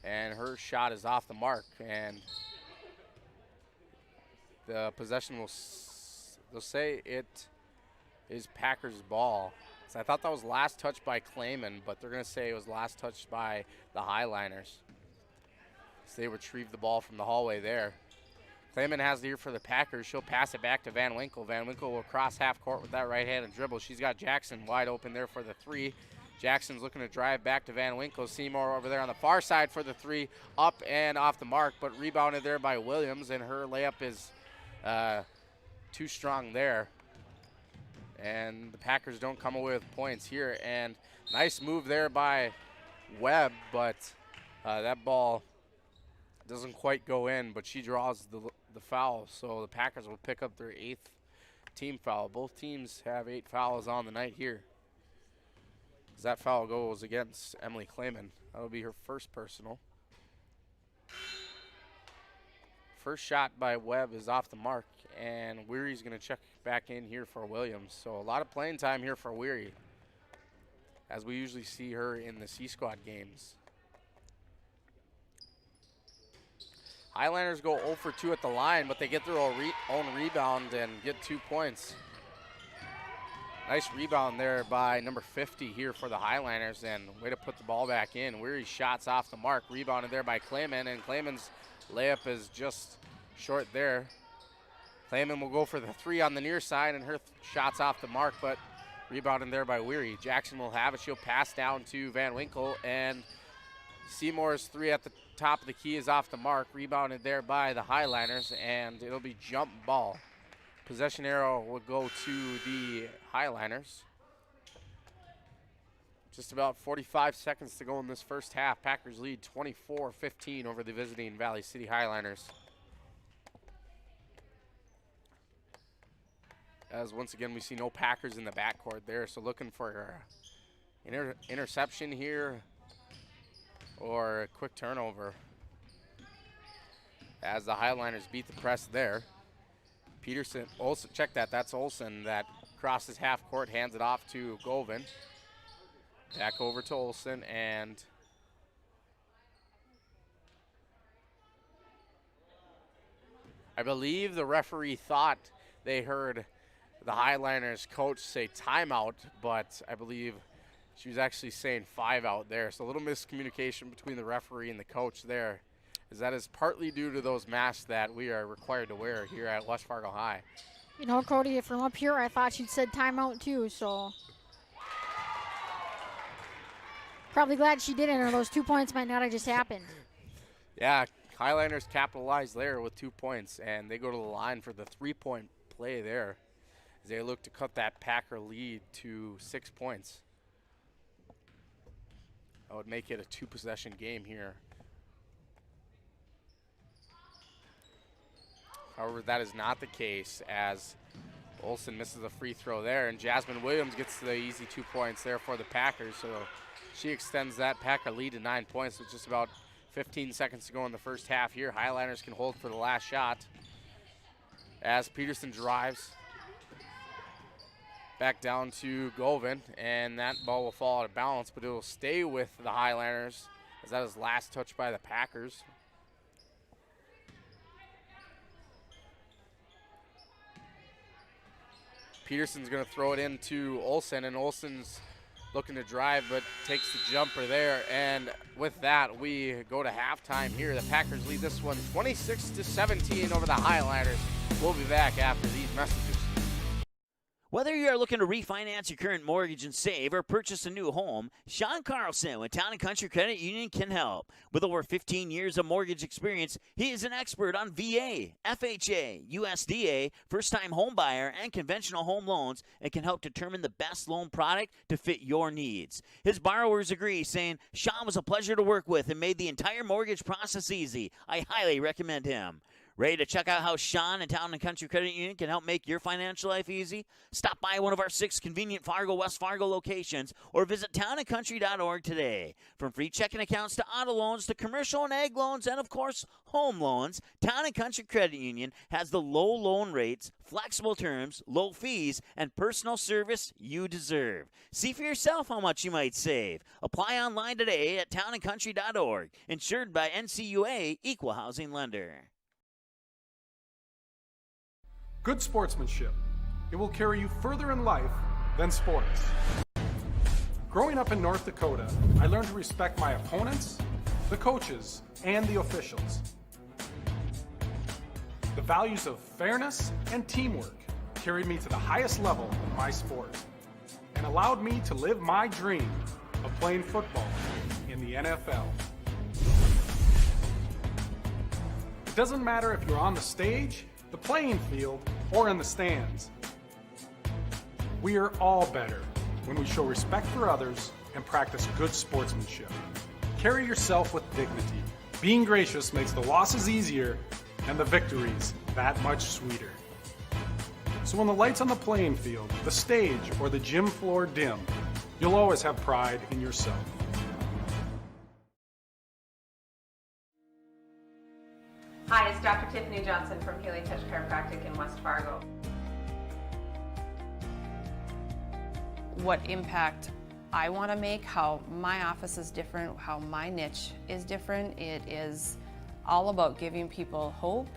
and her shot is off the mark, and the possession they'll say it is Packers ball. So I thought that was last touched by Clayman, but they're going to say it was last touched by the Highliners. So they retrieve the ball from the hallway there. Clayman has it here for the Packers. She'll pass it back to Van Winkle. Van Winkle will cross half court with that right-handed dribble. She's got Jackson wide open there for the 3. Jackson's looking to drive back to Van Winkle. Seymour over there on the far side for the three, up and off the mark, but rebounded there by Williams, and her layup is too strong there. And the Packers don't come away with points here. And nice move there by Webb, but that ball doesn't quite go in, but she draws the foul, so the Packers will pick up their 8th team foul. Both teams have 8 fouls on the night here. As that foul goes against Emily Clayman. That'll be her first personal. First shot by Webb is off the mark, and Weary's going to check back in here for Williams. So a lot of playing time here for Weary, as we usually see her in the C-Squad games. Highlanders go 0 for 2 at the line, but they get their own rebound and get 2 points. Nice rebound there by number 50 here for the Highlanders, and way to put the ball back in. Weary shots off the mark, rebounded there by Clayman, and Clayman's layup is just short there. Clayman will go for the 3 on the near side, and her shot's off the mark, but rebounded there by Weary. Jackson will have it. She'll pass down to Van Winkle, and Seymour's 3 at the top of the key is off the mark, rebounded there by the Highlanders, and it'll be jump ball. Possession arrow will go to the Highlanders. Just about 45 seconds to go in this first half. Packers lead 24-15 over the visiting Valley City Highlanders. As once again, we see no Packers in the backcourt there, so looking for interception here or a quick turnover as the Highlanders beat the press there. Olsen, check that, that's Olsen that crosses half court, hands it off to Govan. Back over to Olsen, and I believe the referee thought they heard the Highlanders coach say timeout, but I believe she was actually saying 5 out there. So a little miscommunication between the referee and the coach there, as that is partly due to those masks that we are required to wear here at West Fargo High. You know, Cody, from up here, I thought she'd said timeout too, so. Probably glad she didn't, or those 2 points might not have just happened. Yeah, Highlanders capitalize there with 2 points, and they go to the line for the 3-point play there as they look to cut that Packer lead to 6 points. That would make it a 2-possession game here. However, that is not the case, as Olsen misses a free throw there, and Jasmine Williams gets the easy 2 points there for the Packers. So she extends that Packer lead to 9 points with just about 15 seconds to go in the first half here. Highlanders can hold for the last shot as Peterson drives back down to Govan, and that ball will fall out of balance, but it will stay with the Highlanders as that is last touch by the Packers. Peterson's going to throw it into Olsen, and Olsen's looking to drive but takes the jumper there. And with that, we go to halftime here. The Packers lead this one 26-17 over the Highlanders. We'll be back after these messages. Whether you are looking to refinance your current mortgage and save or purchase a new home, Sean Carlson with Town & Country Credit Union can help. With over 15 years of mortgage experience, he is an expert on VA, FHA, USDA, first-time home buyer, and conventional home loans, and can help determine the best loan product to fit your needs. His borrowers agree, saying, Sean was a pleasure to work with and made the entire mortgage process easy. I highly recommend him. Ready to check out how Sean and Town & Country Credit Union can help make your financial life easy? Stop by one of our 6 convenient Fargo, West Fargo locations or visit townandcountry.org today. From free checking accounts to auto loans to commercial and ag loans and, of course, home loans, Town & Country Credit Union has the low loan rates, flexible terms, low fees, and personal service you deserve. See for yourself how much you might save. Apply online today at townandcountry.org. Insured by NCUA Equal Housing Lender. Good sportsmanship. It will carry you further in life than sports. Growing up in North Dakota, I learned to respect my opponents, the coaches, and the officials. The values of fairness and teamwork carried me to the highest level of my sport and allowed me to live my dream playing football in the NFL. It doesn't matter if you're on the stage, the playing field, or in the stands. We are all better when we show respect for others and practice good sportsmanship. Carry yourself with dignity. Being gracious makes the losses easier and the victories that much sweeter. So when the lights on the playing field, the stage, or the gym floor dim, you'll always have pride in yourself. Hi, it's Dr. Tiffany Johnson from Healing Touch Chiropractic in West Fargo. What impact I want to make, how my office is different, how my niche is different. It is all about giving people hope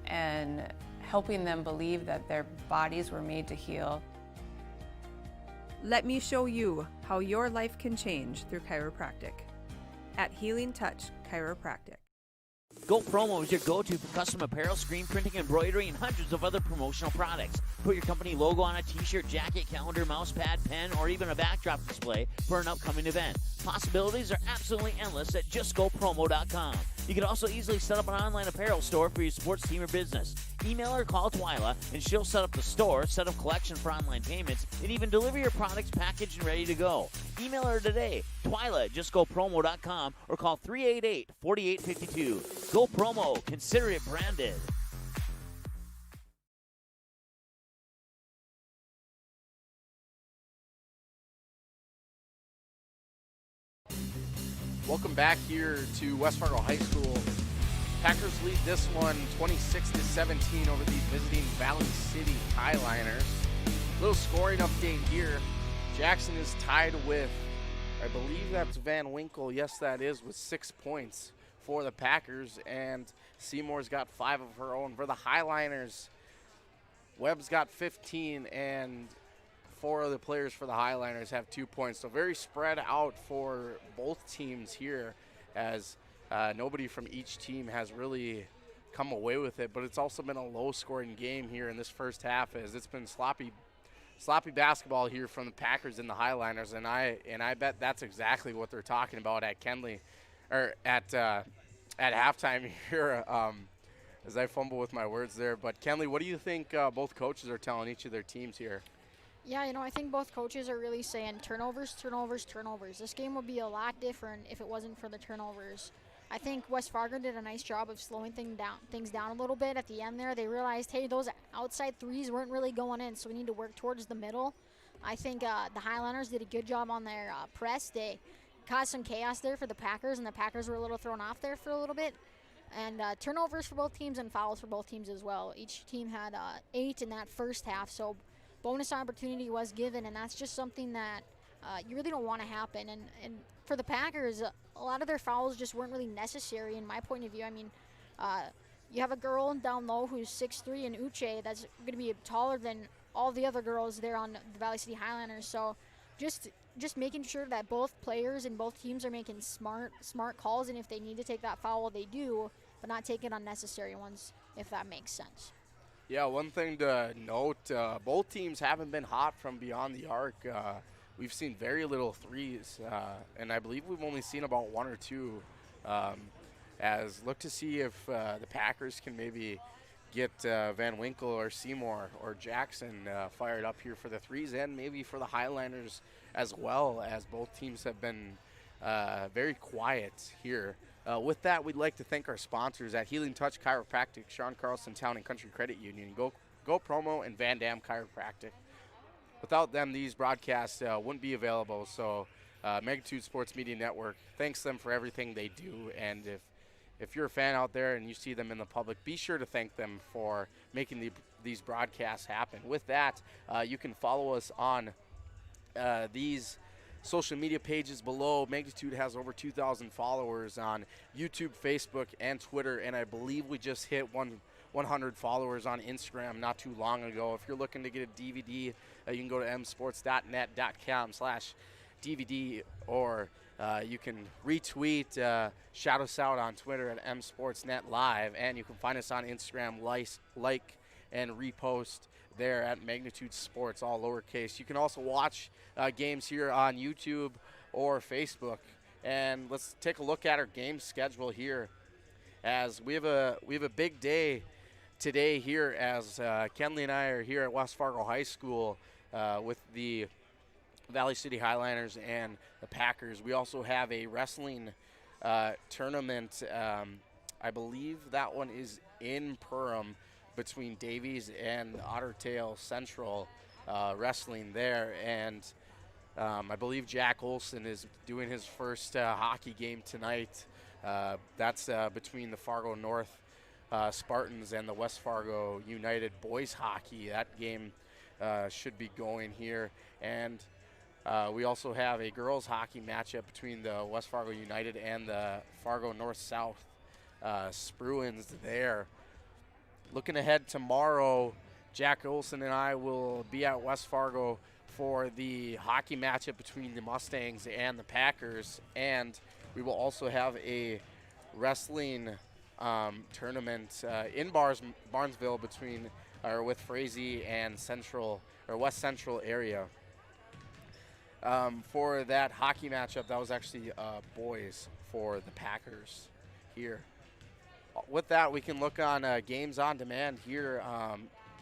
and helping them believe that their bodies were made to heal. Let me show you how your life can change through chiropractic at Healing Touch Chiropractic. Go Promo is your go-to for custom apparel, screen printing, embroidery, and hundreds of other promotional products. Put your company logo on a t-shirt, jacket, calendar, mouse pad, pen, or even a backdrop display for an upcoming event. Possibilities are absolutely endless at justgopromo.com. You can also easily set up an online apparel store for your sports team or business. Email or call Twyla, and she'll set up the store, set up collection for online payments, and even deliver your products packaged and ready to go. Email her today, Twyla at justgopromo.com, or call 388-4852. Go Promo. Consider it branded. Welcome back here to West Fargo High School. Packers lead this one 26-17 over the visiting Valley City Highliners. Little scoring update here. Jackson is tied with, I believe that's Van Winkle. Yes, that is, with 6 points for the Packers. And Seymour's got 5 of her own. For the Highliners, Webb's got 15, and 4 of the players for the Highliners have 2 points. So very spread out for both teams here, as nobody from each team has really come away with it. But it's also been a low-scoring game here in this first half, as it's been sloppy basketball here from the Packers and the Highliners. And I bet that's exactly what they're talking about at Kenley, or at halftime here. As I fumble with my words there. But Kenley, what do you think both coaches are telling each of their teams here? Yeah, I think both coaches are really saying turnovers, turnovers, turnovers. This game would be a lot different if it wasn't for the turnovers. I think West Fargo did a nice job of slowing things down a little bit at the end there. They realized, hey, those outside threes weren't really going in, so we need to work towards the middle. I think the Highlanders did a good job on their press. They caused some chaos there for the Packers, and the Packers were a little thrown off there for a little bit. And turnovers for both teams and fouls for both teams as well. Each team had 8 in that first half, so bonus opportunity was given, and that's just something that you really don't want to happen. And for the Packers, a lot of their fouls just weren't really necessary in my point of view. I mean, you have a girl down low who's 6'3", and Uche that's going to be taller than all the other girls there on the Valley City Highlanders. So just making sure that both players and both teams are making smart calls, and if they need to take that foul, they do, but not taking unnecessary ones, if that makes sense. Yeah, one thing to note, both teams haven't been hot from beyond the arc. We've seen very little threes, and I believe we've only seen about 1 or 2. As look to see if the Packers can maybe get Van Winkle or Seymour or Jackson fired up here for the threes, and maybe for the Highlanders as well, as both teams have been very quiet here. With that, we'd like to thank our sponsors at Healing Touch Chiropractic, Sean Carlson Town and Country Credit Union, Go Promo, and Van Dam Chiropractic. Without them, these broadcasts wouldn't be available. So Magnitude Sports Media Network thanks them for everything they do. And if you're a fan out there and you see them in the public, be sure to thank them for making these broadcasts happen. With that, you can follow us on these social media pages below. Magnitude has over 2,000 followers on YouTube, Facebook, and Twitter, and I believe we just hit 100 followers on Instagram not too long ago. If you're looking to get a DVD, you can go to msports.net.com/DVD, or you can retweet, shout us out on Twitter at msportsnetlive, and you can find us on Instagram, like and repost there at Magnitude Sports, all lowercase. You can also watch games here on YouTube or Facebook. And let's take a look at our game schedule here, as we have a big day today here, as Kenley and I are here at West Fargo High School with the Valley City Highliners and the Packers. We also have a wrestling tournament. I believe that one is in Perham between Davies and Ottertail Central wrestling there. And I believe Jack Olson is doing his first hockey game tonight. That's between the Fargo North Spartans and the West Fargo United boys hockey. That game should be going here. And we also have a girls hockey matchup between the West Fargo United and the Fargo North-South Spruans there. Looking ahead tomorrow, Jack Olson and I will be at West Fargo for the hockey matchup between the Mustangs and the Packers, and we will also have a wrestling tournament in Barnesville with Frazee and West Central area. For that hockey matchup, that was actually boys for the Packers here. With that, we can look on games on demand here.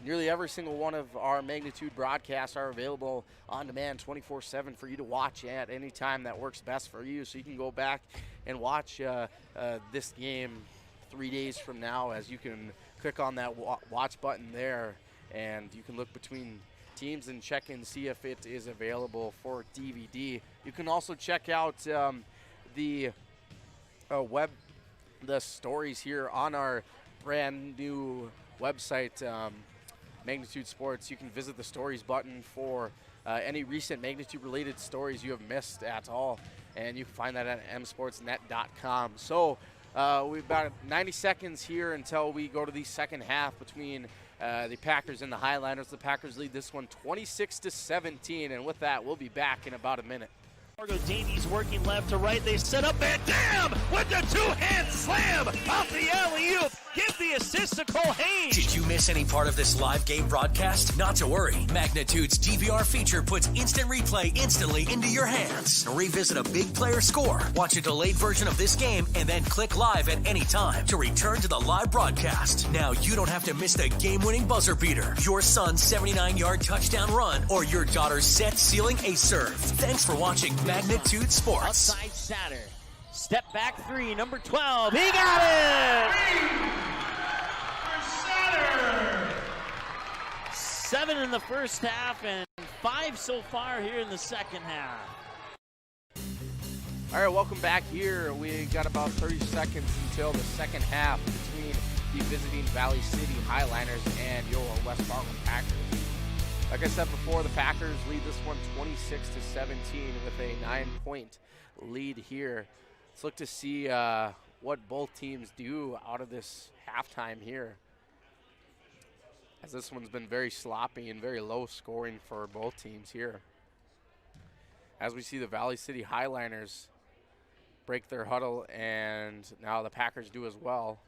Nearly every single one of our Magnitude broadcasts are available on demand 24/7 for you to watch at any time that works best for you. So you can go back and watch this game 3 days from now, as you can click on that watch button there, and you can look between teams and check and see if it is available for DVD. You can also check out the stories here on our brand new website, Magnitude Sports. You can visit the stories button for any recent Magnitude related stories you have missed at all, and you can find that at msportsnet.com. So we've got 90 seconds here until we go to the second half between the Packers and the Highlanders. The Packers lead this one 26-17, and with that, we'll be back in about a minute. Fargo Davies working left to right. They set up Van Dam with the two-hand slam off the alley-oop. Give the assist to Cole Haynes. Did you miss any part of this live game broadcast? Not to worry. Magnitude's DVR feature puts instant replay instantly into your hands. Revisit a big player score, watch a delayed version of this game, and then click live at any time to return to the live broadcast. Now you don't have to miss the game-winning buzzer beater, your son's 79-yard touchdown run, or your daughter's set-sealing ace serve. Thanks for watching Magnitude Sports. Outside Satter. Step back three, number 12. He got it! 7 in the first half and 5 so far here in the second half. All right, welcome back here. We got about 30 seconds until the second half between the visiting Valley City Highliners and your West Fargo Packers. Like I said before, the Packers lead this one 26-17 with a 9-point lead here. Let's look to see what both teams do out of this halftime here, as this one's been very sloppy and very low scoring for both teams here. As we see the Valley City Highliners break their huddle, and now the Packers do as well.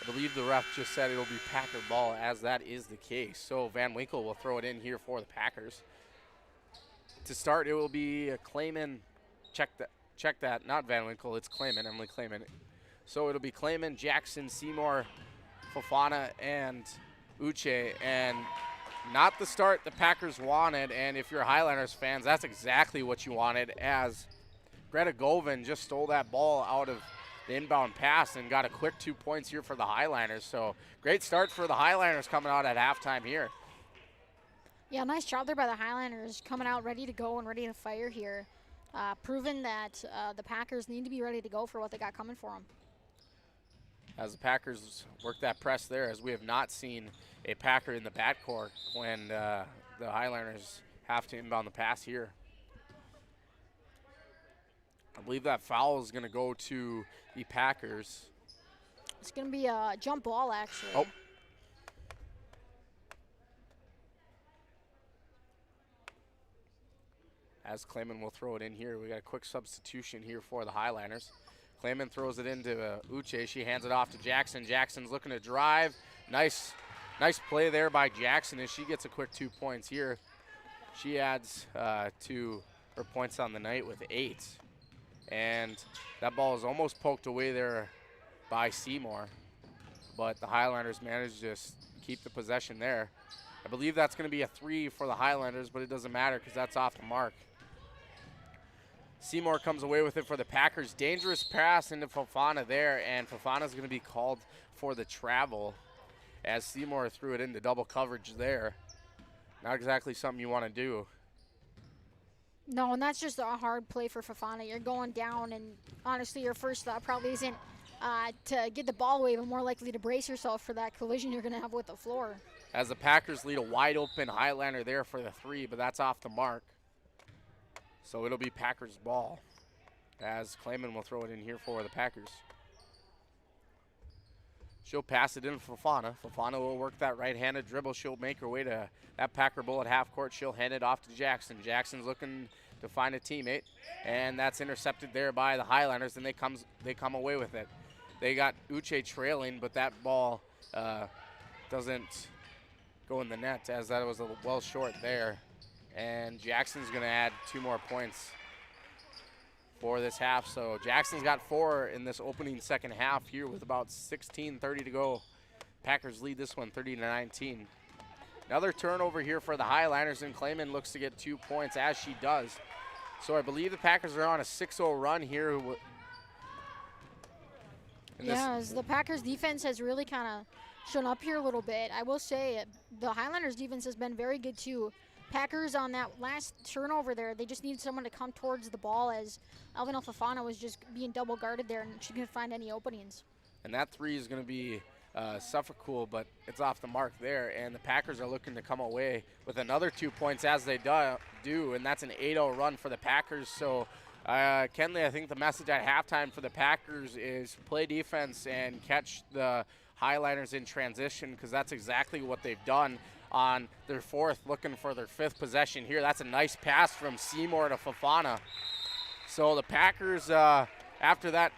I believe the ref just said it'll be Packer ball, as that is the case. So Van Winkle will throw it in here for the Packers. To start, it will be Clayman. Check that, not Van Winkle, it's Clayman, Emily Clayman. So it'll be Clayman, Jackson, Seymour, Fofana, and Uche, and not the start the Packers wanted. And if you're Highlanders fans, that's exactly what you wanted, as Greta Govan just stole that ball out of the inbound pass and got a quick 2 points here for the Highlanders. So great start for the Highlanders coming out at halftime here. Yeah, nice job there by the Highlanders, coming out ready to go and ready to fire here. Proving that the Packers need to be ready to go for what they got coming for them. As the Packers work that press there, as we have not seen a Packer in the backcourt when the Highlanders have to inbound the pass here. I believe that foul is going to go to the Packers. It's going to be a jump ball, actually. Oh. As Clayman will throw it in here. We got a quick substitution here for the Highlanders. Clayman throws it into Uche. She hands it off to Jackson. Jackson's looking to drive. Nice play there by Jackson as she gets a quick 2 points here. She adds to her points on the night with 8. And that ball is almost poked away there by Seymour. But the Highlanders managed to just keep the possession there. I believe that's going to be a 3 for the Highlanders, but it doesn't matter because that's off the mark. Seymour comes away with it for the Packers. Dangerous pass into Fofana there, and Fofana's going to be called for the travel as Seymour threw it into double coverage there. Not exactly something you want to do. No, and that's just a hard play for Fofana. You're going down, and honestly, your first thought probably isn't to get the ball away, but more likely to brace yourself for that collision you're going to have with the floor. As the Packers lead a wide open Highlander there for the 3, but that's off the mark. So it'll be Packers ball as Clayman will throw it in here for the Packers. She'll pass it in for Fofana. Fofana will work that right-handed dribble. She'll make her way to that Packer bull at half court. She'll hand it off to Jackson. Jackson's looking to find a teammate, and that's intercepted there by the Highlanders, and they come away with it. They got Uche trailing, but that ball doesn't go in the net as that was a well short there. And Jackson's going to add 2 more points for this half. So Jackson's got 4 in this opening second half here with about 16:30 to go. Packers lead this one 30-19. Another turnover here for the Highlanders, and Clayman looks to get 2 points as she does. So I believe the Packers are on a 6-0 run here. Yeah, as the Packers defense has really kind of shown up here a little bit. I will say the Highlanders defense has been very good too. Packers on that last turnover there, they just needed someone to come towards the ball as Alvin Fofana was just being double guarded there and she couldn't find any openings. And that 3 is going to be Suffolk, but it's off the mark there. And the Packers are looking to come away with another 2 points as they do, and that's an 8-0 run for the Packers. So, Kenley, I think the message at halftime for the Packers is play defense and catch the Highlanders in transition, because that's exactly what they've done on their 4th, looking for their 5th possession here. That's a nice pass from Seymour to Fofana. So the Packers, after that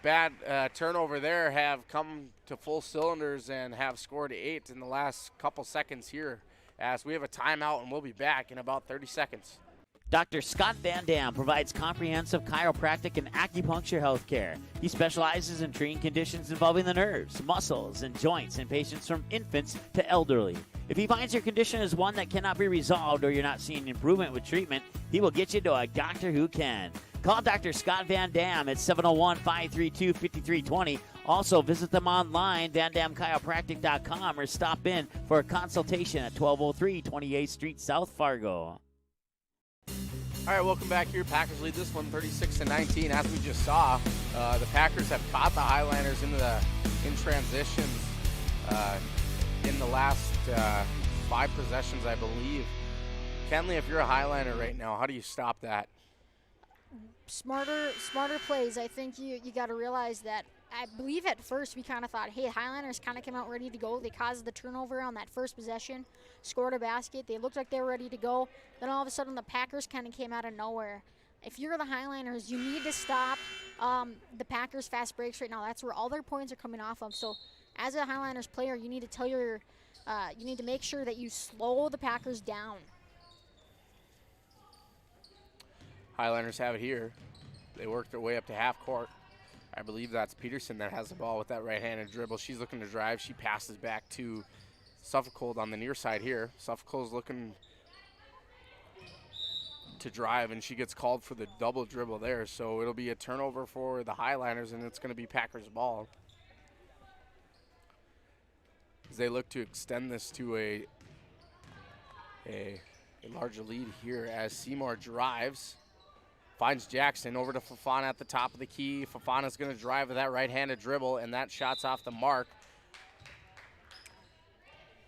bad turnover there, have come to full cylinders and have scored 8 in the last couple seconds here, as we have a timeout and we'll be back in about 30 seconds. Dr. Scott Van Dam provides comprehensive chiropractic and acupuncture health care. He specializes in treating conditions involving the nerves, muscles, and joints in patients from infants to elderly. If he finds your condition is one that cannot be resolved or you're not seeing improvement with treatment, he will get you to a doctor who can. Call Dr. Scott Van Dam at 701-532-5320. Also, visit them online, vandamchiropractic.com, or stop in for a consultation at 1203 28th Street, South Fargo. All right, welcome back here. Packers lead this one 36-19. As we just saw, the Packers have caught the Highlanders in transitions in the last 5 possessions, I believe. Kenley, if you're a Highlander right now, how do you stop that? Smarter plays. I think you got to realize that. I believe at first we kind of thought, hey, Highlanders kind of came out ready to go. They caused the turnover on that first possession, scored a basket. They looked like they were ready to go. Then all of a sudden the Packers kind of came out of nowhere. If you're the Highlanders, you need to stop the Packers' fast breaks right now. That's where all their points are coming off of. So as a Highlanders player, you need to tell you need to make sure that you slow the Packers down. Highlanders have it here. They work their way up to half court. I believe that's Peterson that has the ball with that right-handed dribble. She's looking to drive. She passes back to Suffolk on the near side here. Suffolk's looking to drive, and she gets called for the double dribble there. So it'll be a turnover for the Highlanders, and it's going to be Packers ball, as they look to extend this to a larger lead here as Seymour drives. Finds Jackson over to Fofana at the top of the key. Fofana's going to drive with that right-handed dribble, and that shot's off the mark.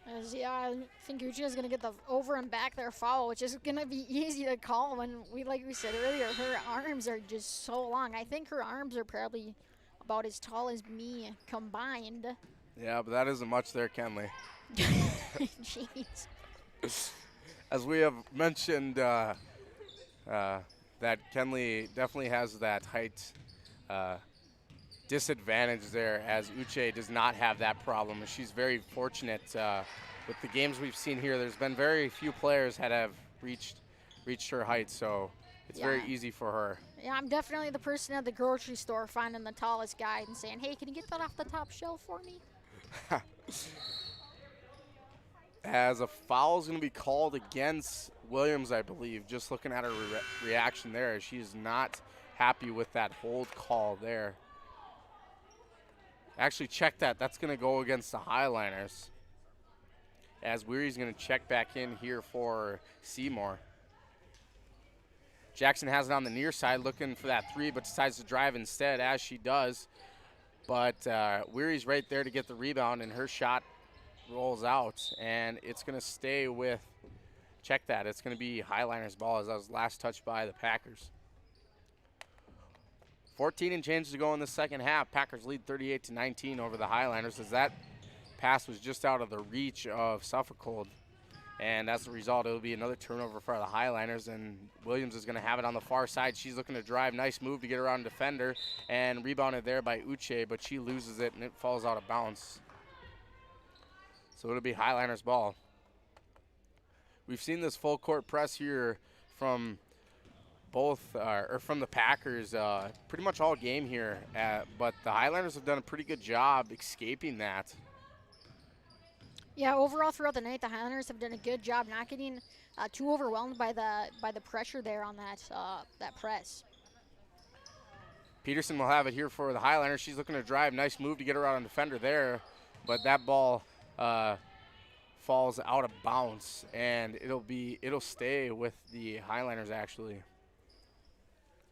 I think Uche is going to get the over and back there foul, which is going to be easy to call when, like we said earlier, her arms are just so long. I think her arms are probably about as tall as me combined. Yeah, but that isn't much there, Kenley. Jeez. As we have mentioned, that Kenley definitely has that height disadvantage there, as Uche does not have that problem. She's very fortunate with the games we've seen here. There's been very few players that have reached her height, so it's very easy for her. Yeah, I'm definitely the person at the grocery store finding the tallest guy and saying, hey, can you get that off the top shelf for me? As a foul is going to be called against Williams, I believe. Just looking at her reaction there, she is not happy with that hold call there. Actually, check that. That's going to go against the Highliners. As Weary's going to check back in here for Seymour. Jackson has it on the near side looking for that three, but decides to drive instead, as she does. But Weary's right there to get the rebound, and her shot rolls out, and it's going to stay with, check that, it's going to be Highliners' ball, as that was last touched by the Packers. 14 and change to go in the second half. Packers lead 38-19 over the Highliners, as that pass was just out of the reach of Suffolk. And as a result, it'll be another turnover for the Highliners, and Williams is going to have it on the far side. She's looking to drive. Nice move to get around defender, and rebounded there by Uche, but she loses it, and it falls out of bounds. So it'll be Highliners' ball. We've seen this full court press here from both, or from the Packers pretty much all game here, but the Highliners have done a pretty good job escaping that. Yeah, overall throughout the night, the Highlanders have done a good job not getting too overwhelmed by the pressure there on that press. Peterson will have it here for the Highlanders. She's looking to drive. Nice move to get around a defender there, but that ball falls out of bounds, and it'll stay with the Highlanders actually.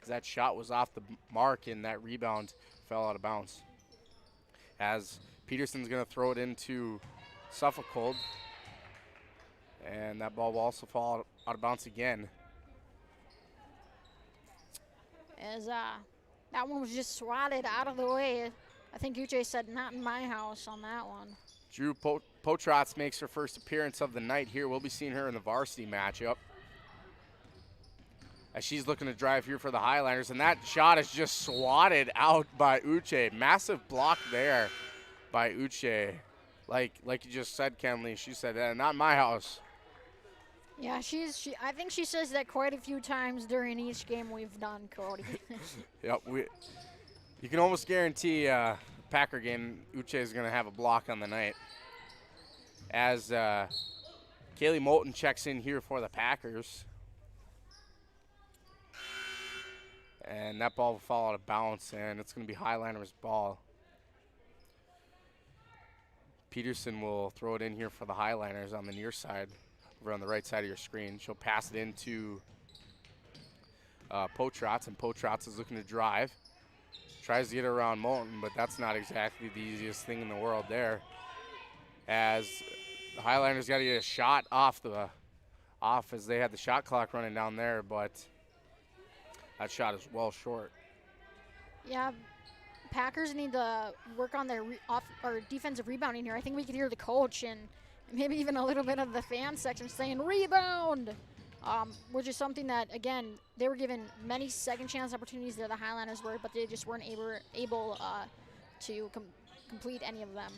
That shot was off the mark, and that rebound fell out of bounds. As Peterson's going to throw it into Suffolk, and that ball will also fall out of bounds again. As that one was just swatted out of the way. I think Uche said, not in my house on that one. Drew Potrotz makes her first appearance of the night here. We'll be seeing her in the varsity matchup, as she's looking to drive here for the Highlanders, and that shot is just swatted out by Uche. Massive block there by Uche. Like you just said, Kenley, she said, not my house. Yeah, I think she says that quite a few times during each game we've done, Cody. Yep, you can almost guarantee Packer game, Uche is going to have a block on the night. As Kaylee Moulton checks in here for the Packers. And that ball will fall out of bounds, and it's going to be Highliners' ball. Peterson will throw it in here for the Highliners on the near side, over on the right side of your screen. She'll pass it into Potrotz, and Potrotz is looking to drive. Tries to get around Moulton, but that's not exactly the easiest thing in the world there. As the Highliners got to get a shot off as they had the shot clock running down there, but that shot is well short. Yeah, Packers need to work on their defensive rebounding here. I think we could hear the coach and maybe even a little bit of the fan section saying rebound, which is something that, again, they were given many second chance opportunities there, the Highlanders were, but they just weren't able to complete any of them.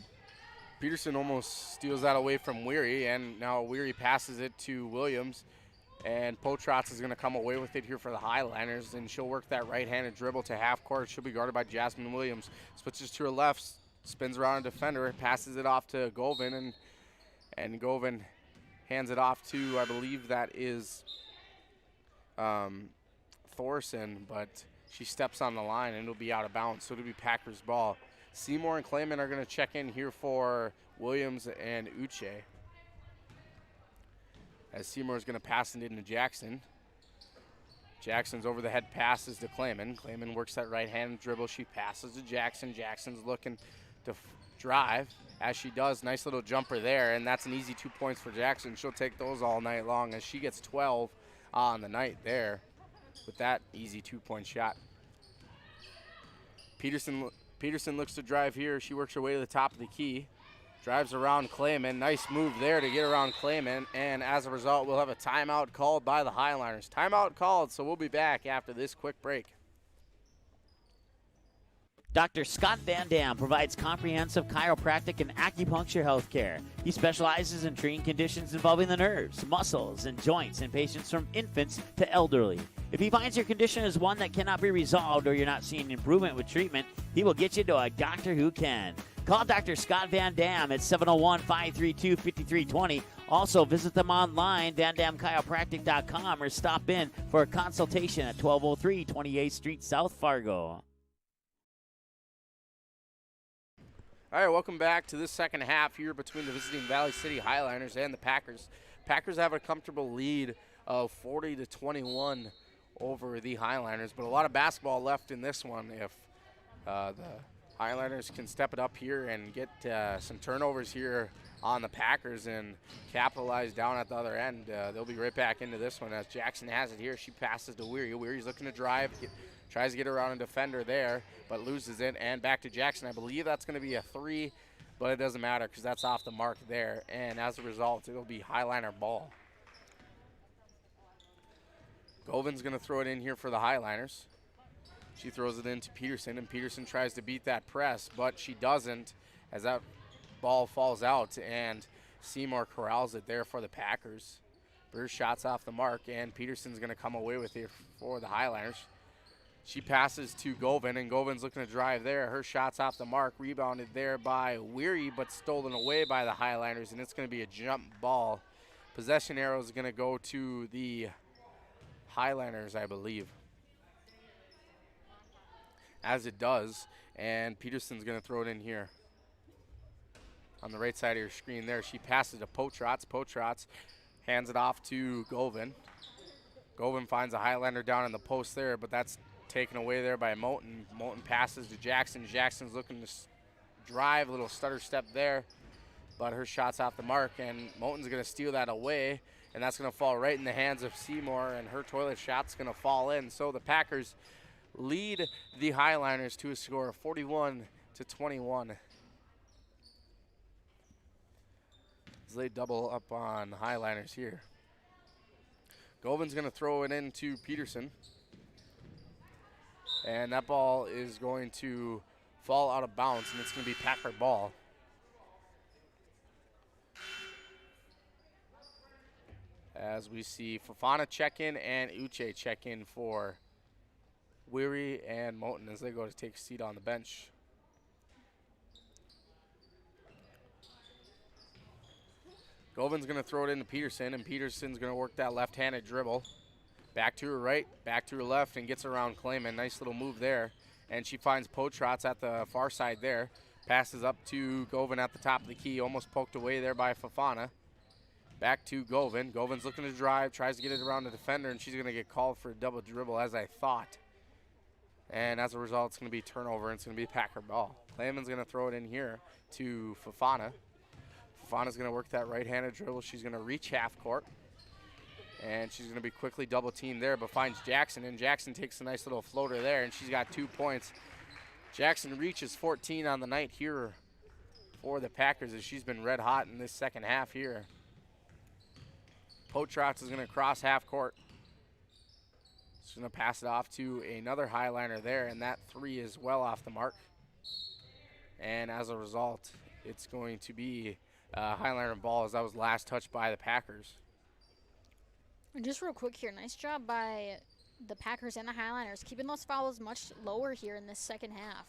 Peterson almost steals that away from Weary, and now Weary passes it to Williams. And Potrotz is going to come away with it here for the Highliners, and she'll work that right-handed dribble to half court. She'll be guarded by Jasmine Williams. Switches to her left, spins around a defender, passes it off to Govin, and Govin hands it off to, I believe that is Thorson, but she steps on the line, and it'll be out of bounds, so it'll be Packers' ball. Seymour and Clayman are going to check in here for Williams and Uche. As Seymour is going to pass it into Jackson. Jackson's over the head passes to Clayman. Clayman works that right-hand dribble. She passes to Jackson. Jackson's looking to drive. As she does, nice little jumper there, and that's an easy 2 points for Jackson. She'll take those all night long as she gets 12 on the night there with that easy 2-point shot. Peterson looks to drive here. She works her way to the top of the key. Drives around Clayman. Nice move there to get around Clayman. And as a result, we'll have a timeout called by the Highliners. Timeout called, so we'll be back after this quick break. Dr. Scott Van Dam provides comprehensive chiropractic and acupuncture health care. He specializes in treating conditions involving the nerves, muscles, and joints in patients from infants to elderly. If he finds your condition is one that cannot be resolved or you're not seeing improvement with treatment, he will get you to a doctor who can. Call Dr. Scott Van Dam at 701-532-5320. Also, visit them online, vandamchiropractic.com, or stop in for a consultation at 1203 28th Street, South Fargo. All right, welcome back to this second half here between the visiting Valley City Highliners and the Packers. Packers have a comfortable lead of 40-21 over the Highliners, but a lot of basketball left in this one. If the Highliners can step it up here and get some turnovers here on the Packers and capitalize down at the other end, they'll be right back into this one as Jackson has it here. She passes to Weary. Weary's looking to drive, tries to get around a defender there, but loses it, and back to Jackson. I believe that's going to be a three, but it doesn't matter because that's off the mark there, and as a result, it'll be Highliner ball. Govin's going to throw it in here for the Highliners. She throws it into Peterson, and Peterson tries to beat that press, but she doesn't as that ball falls out, and Seymour corrals it there for the Packers. First shot's off the mark, and Peterson's going to come away with it for the Highliners. She passes to Govin, and Govin's looking to drive there. Her shot's off the mark, rebounded there by Weary, but stolen away by the Highliners, and it's going to be a jump ball. Possession arrow is going to go to the Highliners, I believe. As it does, and Peterson's going to throw it in here. On the right side of your screen there, she passes to Potrats. Potrats hands it off to Govin. Govin finds a Highlander down in the post there, but that's taken away there by Moten. Moten passes to Jackson. Jackson's looking to drive, a little stutter step there, but her shot's off the mark, and Moten's going to steal that away, and that's going to fall right in the hands of Seymour, and her toilet shot's going to fall in. So the Packers lead the Highliners to a score of 41-21. As they double up on Highliners here. Govin's going to throw it into Peterson. And that ball is going to fall out of bounds, and it's going to be Packer ball. As we see Fofana check in and Uche check in for Weary and Moten as they go to take a seat on the bench. Govin's going to throw it into Peterson, and Peterson's going to work that left-handed dribble. Back to her right, back to her left, and gets around Clayman. Nice little move there. And she finds Potrats at the far side there. Passes up to Govin at the top of the key. Almost poked away there by Fofana. Back to Govin. Govin's looking to drive, tries to get it around the defender, and she's going to get called for a double dribble, as I thought. And as a result, it's going to be turnover, and it's going to be Packer ball. Clayman's going to throw it in here to Fofana. Fofana's going to work that right-handed dribble. She's going to reach half court. And she's going to be quickly double-teamed there, but finds Jackson, and Jackson takes a nice little floater there, and she's got 2 points. Jackson reaches 14 on the night here for the Packers as she's been red hot in this second half here. Potrats is going to cross half court. She's going to pass it off to another Highliner there, and that three is well off the mark. And as a result, it's going to be Highliner ball as that was last touched by the Packers. And just real quick here, nice job by the Packers and the Highliners, keeping those fouls much lower here in this second half.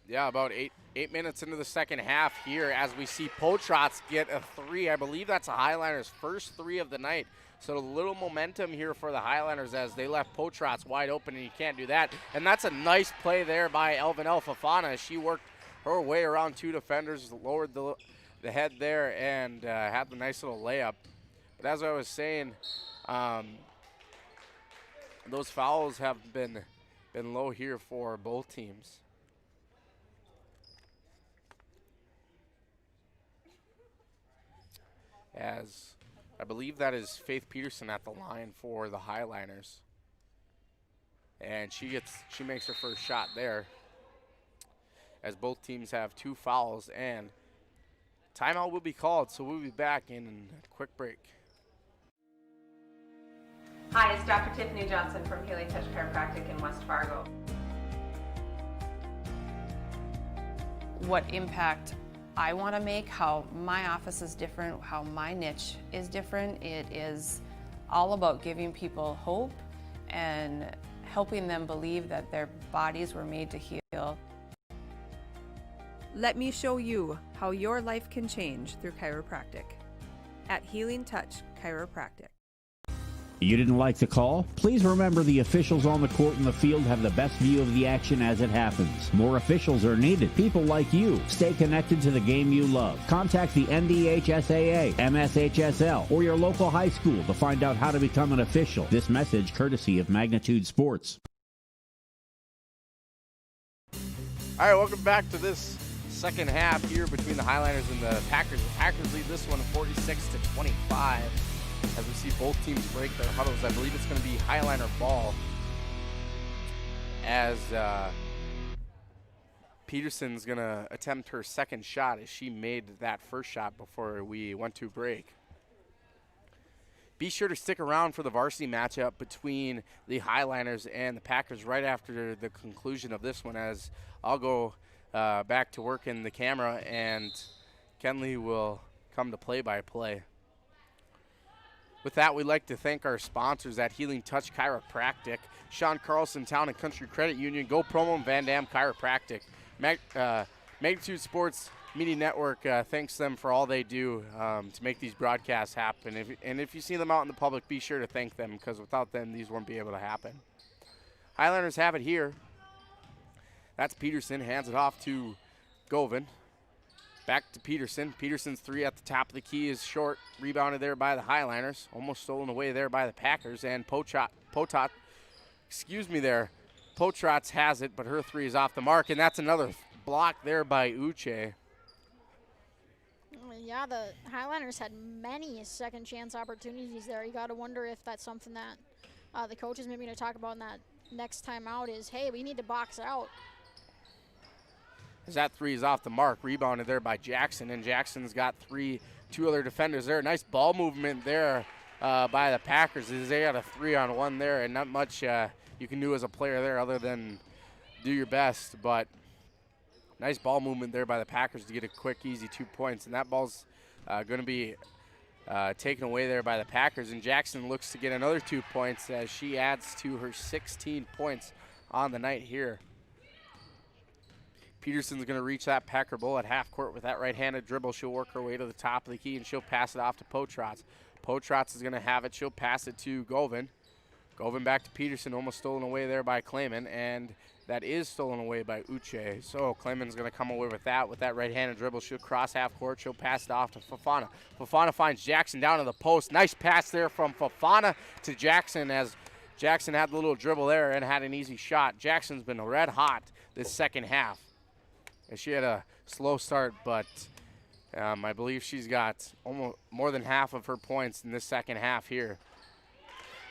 Yeah, about eight minutes into the second half here as we see Potrats get a three. I believe that's a Highliners' first three of the night. So a little momentum here for the Highliners as they left Potrats wide open, and you can't do that. And that's a nice play there by Elvinel Fofana. She worked her way around two defenders, lowered the head there, and had the nice little layup. But as I was saying, those fouls have been low here for both teams. As I believe that is Faith Peterson at the line for the Highliners. And she makes her first shot there. As both teams have 2 fouls, and timeout will be called, so we'll be back in a quick break. Hi, it's Dr. Tiffany Johnson from Healing Touch Chiropractic in West Fargo. what impact I want to make, how my office is different, how my niche is different. It is all about giving people hope and helping them believe that their bodies were made to heal. Let me show you how your life can change through chiropractic at Healing Touch Chiropractic. You didn't like the call? Please remember the officials on the court and the field have the best view of the action as it happens. More officials are needed. People like you. Stay connected to the game you love. Contact the NDHSAA, MSHSL, or your local high school to find out how to become an official. This message courtesy of Magnitude Sports. All right, welcome back to this second half here between the Highlanders and the Packers. The Packers lead this one 46-25. As we see both teams break their huddles. I believe it's going to be Highliner ball as Peterson's going to attempt her second shot as she made that first shot before we went to break. Be sure to stick around for the varsity matchup between the Highliners and the Packers right after the conclusion of this one, as I'll go back to work in the camera and Kenley will come to play-by-play. With that, we'd like to thank our sponsors at Healing Touch Chiropractic, Sean Carlson Town and Country Credit Union, Go Promo, and Van Dam Chiropractic. Magnitude Sports Media Network thanks them for all they do to make these broadcasts happen. If you see them out in the public, be sure to thank them, because without them, these wouldn't be able to happen. Highlanders have it here. That's Peterson, hands it off to Govan. Back to Peterson. Peterson's three at the top of the key is short. Rebounded there by the Highliners. Almost stolen away there by the Packers. And Potrats has it, but her three is off the mark. And that's another block there by Uche. Yeah, the Highlanders had many second chance opportunities there. You got to wonder if that's something that the coaches maybe going to talk about in that next time out is, hey, we need to box out. As that three is off the mark, rebounded there by Jackson, and Jackson's got two other defenders there. Nice ball movement there by the Packers as they got a 3-on-1 there, and not much you can do as a player there other than do your best. But nice ball movement there by the Packers to get a quick, easy 2 points, and that ball's going to be taken away there by the Packers, and Jackson looks to get another 2 points as she adds to her 16 points on the night here. Peterson's going to reach that Packer goal at half court with that right-handed dribble. She'll work her way to the top of the key, and she'll pass it off to Potrats. Potrats is going to have it. She'll pass it to Govan. Govan back to Peterson, almost stolen away there by Clayman, and that is stolen away by Uche. So Clayman's going to come away with that right-handed dribble. She'll cross half court. She'll pass it off to Fofana. Fofana finds Jackson down to the post. Nice pass there from Fofana to Jackson, as Jackson had the little dribble there and had an easy shot. Jackson's been red hot this second half. She had a slow start, but I believe she's got almost more than half of her points in this second half here.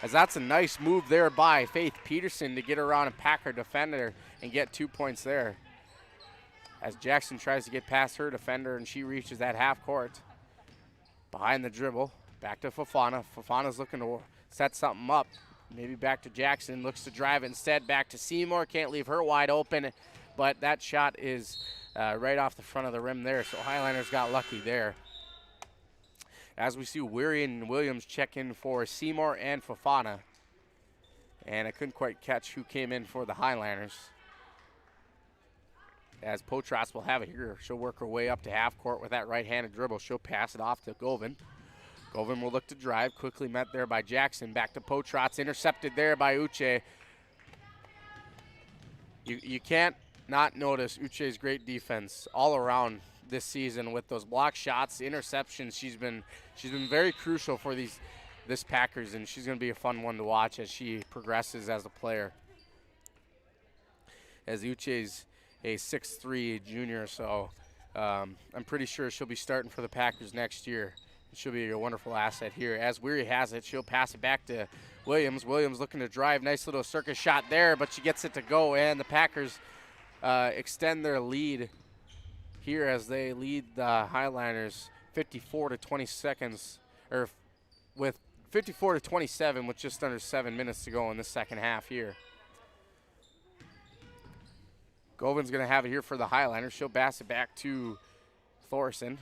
As that's a nice move there by Faith Peterson to get around and pack her defender and get 2 points there. As Jackson tries to get past her defender, and she reaches that half court. Behind the dribble, back to Fofana. Fofana's looking to set something up. Maybe back to Jackson, looks to drive instead. Back to Seymour, can't leave her wide open. But that shot is right off the front of the rim there, so Highlanders got lucky there. As we see Weary and Williams check in for Seymour and Fofana. And I couldn't quite catch who came in for the Highlanders. As Potrats will have it here. She'll work her way up to half court with that right-handed dribble. She'll pass it off to Govan. Govan will look to drive, quickly met there by Jackson. Back to Potrats, intercepted there by Uche. You can't not notice Uche's great defense all around this season with those block shots, interceptions. She's been very crucial for this Packers, and she's going to be a fun one to watch as she progresses as a player. As Uche's a 6'3" junior, so I'm pretty sure she'll be starting for the Packers next year. She'll be a wonderful asset here. As Weary has it, she'll pass it back to Williams. Williams looking to drive. Nice little circus shot there, but she gets it to go, and the Packers extend their lead here as they lead the Highliners 54 to 20 seconds, or with 54 to 27 with just under 7 minutes to go in the second half here. Govin's going to have it here for the Highlanders. She'll pass it back to Thorson.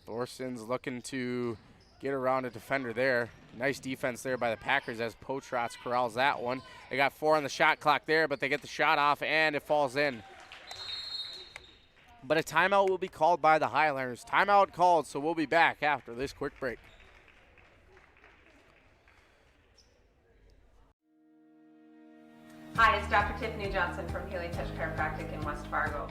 Thorson's looking to get around a defender there. Nice defense there by the Packers as Potrats corrals that one. They got 4 on the shot clock there, but they get the shot off and it falls in. But a timeout will be called by the Highlanders. Timeout called, so we'll be back after this quick break. Hi, it's Dr. Tiffany Johnson from Healing Touch Chiropractic in West Fargo.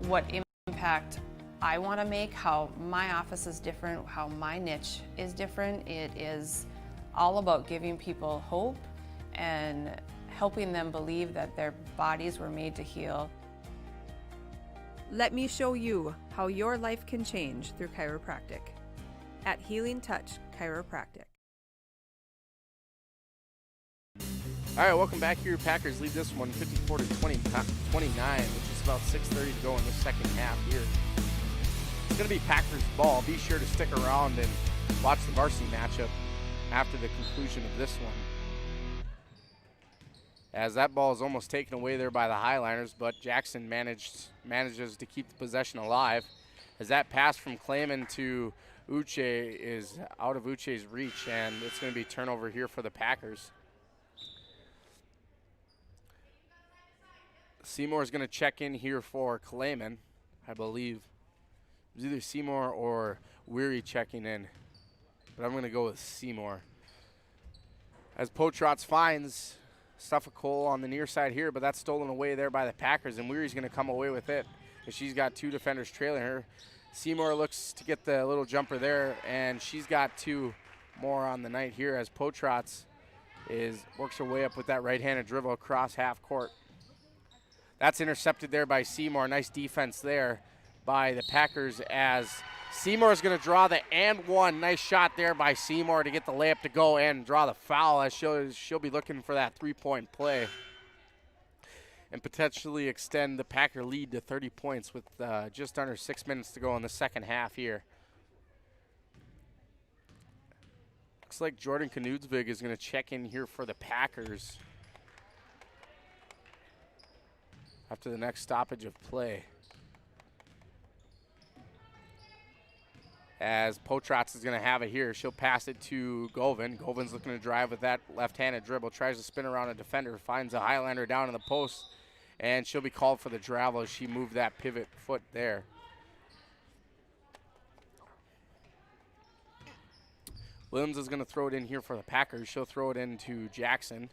What impact I want to make, how my office is different, how my niche is different. It is all about giving people hope and helping them believe that their bodies were made to heal. Let me show you how your life can change through chiropractic at Healing Touch Chiropractic. All right, welcome back here. Packers lead this one 54-29, which is about 6:30 to go in the second half here. It's going to be Packers ball. Be sure to stick around and watch the varsity matchup after the conclusion of this one. As that ball is almost taken away there by the Highlanders, but Jackson manages to keep the possession alive. As that pass from Clayman to Uche is out of Uche's reach, and it's going to be turnover here for the Packers. Seymour is going to check in here for Clayman, I believe. It was either Seymour or Weary checking in, but I'm going to go with Seymour. As Potrats finds Suffolk Cole on the near side here, but that's stolen away there by the Packers, and Weary's going to come away with it. And she's got 2 defenders trailing her. Seymour looks to get the little jumper there, and she's got 2 more on the night here as Potrats works her way up with that right-handed dribble across half court. That's intercepted there by Seymour. Nice defense there by the Packers as Seymour is going to draw the and one. Nice shot there by Seymour to get the layup to go and draw the foul as she'll be looking for that 3-point play and potentially extend the Packer lead to 30 points with just under 6 minutes to go in the second half here. Looks like Jordan Knudsvig is going to check in here for the Packers after the next stoppage of play. As Potrats is going to have it here. She'll pass it to Govin. Govin's looking to drive with that left-handed dribble. Tries to spin around a defender. Finds a Highlander down in the post. And she'll be called for the travel as she moved that pivot foot there. Williams is going to throw it in here for the Packers. She'll throw it into Jackson.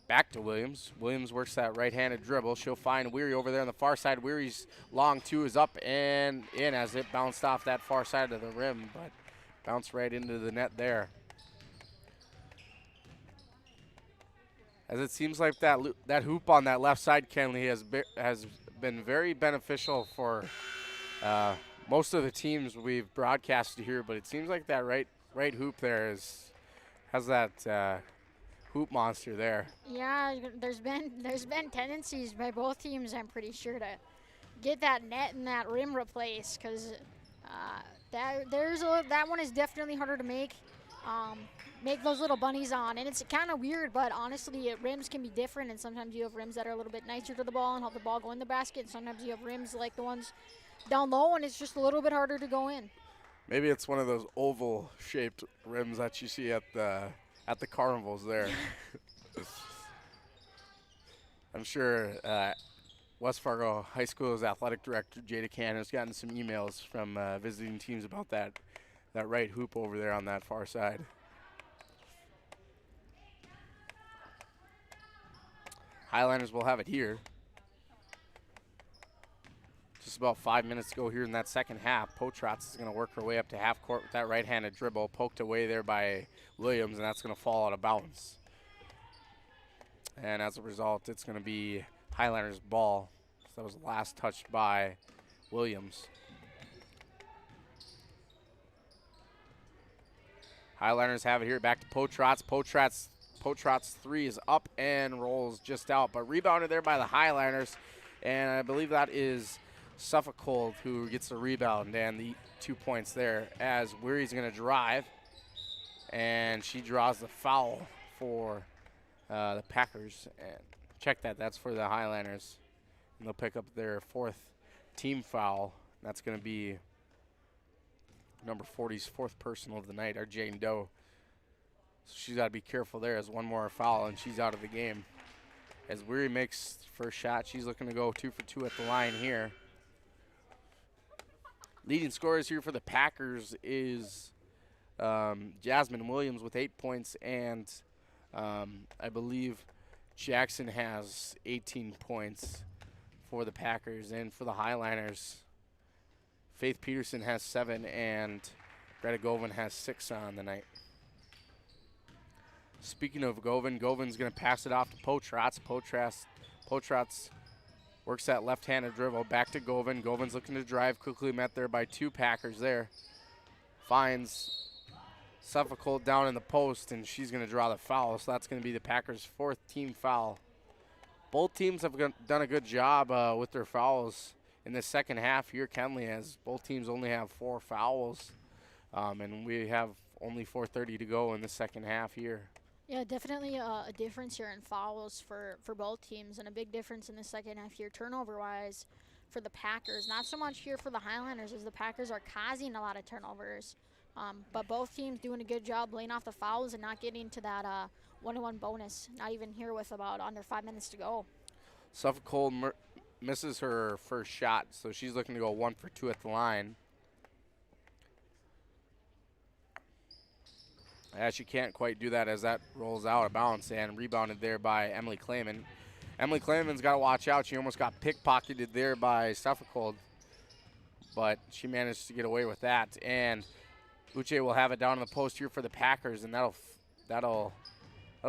Back to Williams. Williams works that right-handed dribble. She'll find Weary over there on the far side. Weary's long 2 is up and in as it bounced off that far side of the rim, but bounced right into the net there. As it seems like that hoop on that left side, Kenley, has been very beneficial for most of the teams we've broadcasted here, but it seems like that right hoop there has that hoop monster there. Yeah, there's been tendencies by both teams, I'm pretty sure, to get that net and that rim replaced, because that one is definitely harder to make those little bunnies on, and it's kind of weird, but honestly, rims can be different, and sometimes you have rims that are a little bit nicer to the ball and help the ball go in the basket, and sometimes you have rims like the ones down low, and it's just a little bit harder to go in. Maybe it's one of those oval-shaped rims that you see at the carnivals there. I'm sure West Fargo High School's athletic director, Jada Cannon, has gotten some emails from visiting teams about that right hoop over there on that far side. Highlanders will have it here. Just about 5 minutes to go here in that second half. Potrats is going to work her way up to half court with that right-handed dribble, poked away there by Williams, and that's going to fall out of bounds. And as a result, it's going to be Highlanders' ball. So that was last touched by Williams. Highlanders have it here back to Potrats. Potrats 3 is up and rolls just out, but rebounded there by the Highlanders. And I believe that is Suffolk Cold who gets the rebound and the 2 points there as Weary's going to drive, and she draws the foul for the Packers. And check that. That's for the Highlanders. And they'll pick up their 4th team foul. That's going to be number 40's 4th personal of the night, our Jane Doe. So she's got to be careful there as one more foul, and she's out of the game. As Weary makes first shot, she's looking to go 2 for 2 at the line here. Leading scorers here for the Packers is Jasmine Williams with 8 points, and I believe Jackson has 18 points for the Packers. And for the Highliners, Faith Peterson has 7, and Greta Govan has 6 on the night. Speaking of Govan, Govan's going to pass it off to Potratz. Potratz works that left-handed dribble back to Govan. Govan's looking to drive, quickly met there by 2 Packers there. Finds Suffolk down in the post, and she's going to draw the foul. So that's going to be the Packers' 4th team foul. Both teams have done a good job with their fouls in the second half here, Kenley, as both teams only have 4 fouls. And we have only 4:30 to go in the second half here. Yeah, definitely a difference here in fouls for both teams, and a big difference in the second half here turnover-wise for the Packers. Not so much here for the Highlanders, as the Packers are causing a lot of turnovers. But both teams doing a good job laying off the fouls and not getting to that 1-1 bonus. Not even here with about under 5 minutes to go. Suffolk misses her first shot, so she's looking to go 1 for 2 at the line. She can't quite do that as that rolls out of bounds, and rebounded there by Emily Clayman. Emily Clayman's got to watch out. She almost got pickpocketed there by Suffolk, but she managed to get away with that. And Uche will have it down in the post here for the Packers, and that'll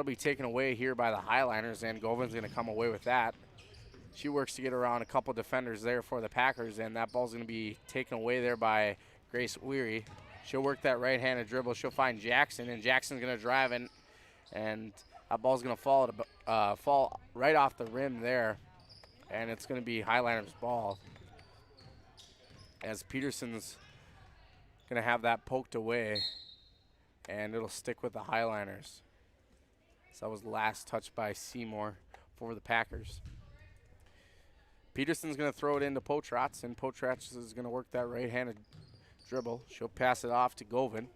be taken away here by the Highliners, and Govan's going to come away with that. She works to get around a couple defenders there for the Packers, and that ball's going to be taken away there by Grace Weary. She'll work that right-handed dribble. She'll find Jackson, and Jackson's going to drive in, and that ball's going to fall right off the rim there, and it's going to be Highliners' ball, as Peterson's going to have that poked away, and it'll stick with the Highliners. So that was last touched by Seymour for the Packers. Peterson's going to throw it into Potratz, and Potratz is going to work that right-handed dribble. She'll pass it off to Govan.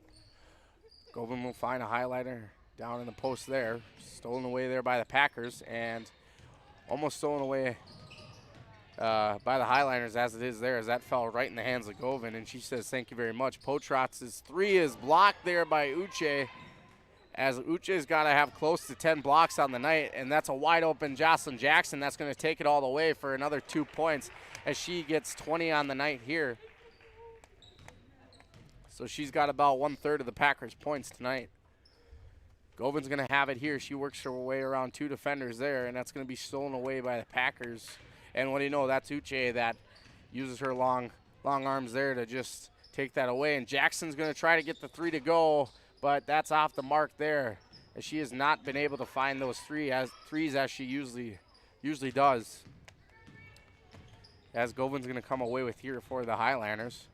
Govan will find a highlighter down in the post there. Stolen away there by the Packers, and almost stolen away by the Highliners as it is there, as that fell right in the hands of Govan, and she says thank you very much. Potratz's 3 is blocked there by Uche, as Uche's got to have close to 10 blocks on the night, and that's a wide open Jocelyn Jackson. That's going to take it all the way for another 2 points, as she gets 20 on the night here. So she's got about 1/3 of the Packers' points tonight. Govan's going to have it here. She works her way around 2 defenders there, and that's going to be stolen away by the Packers. And what do you know, that's Uche that uses her long arms there to just take that away. And Jackson's going to try to get the 3 to go, but that's off the mark there, as she has not been able to find those threes as she usually does. As Govan's going to come away with here for the Highlanders.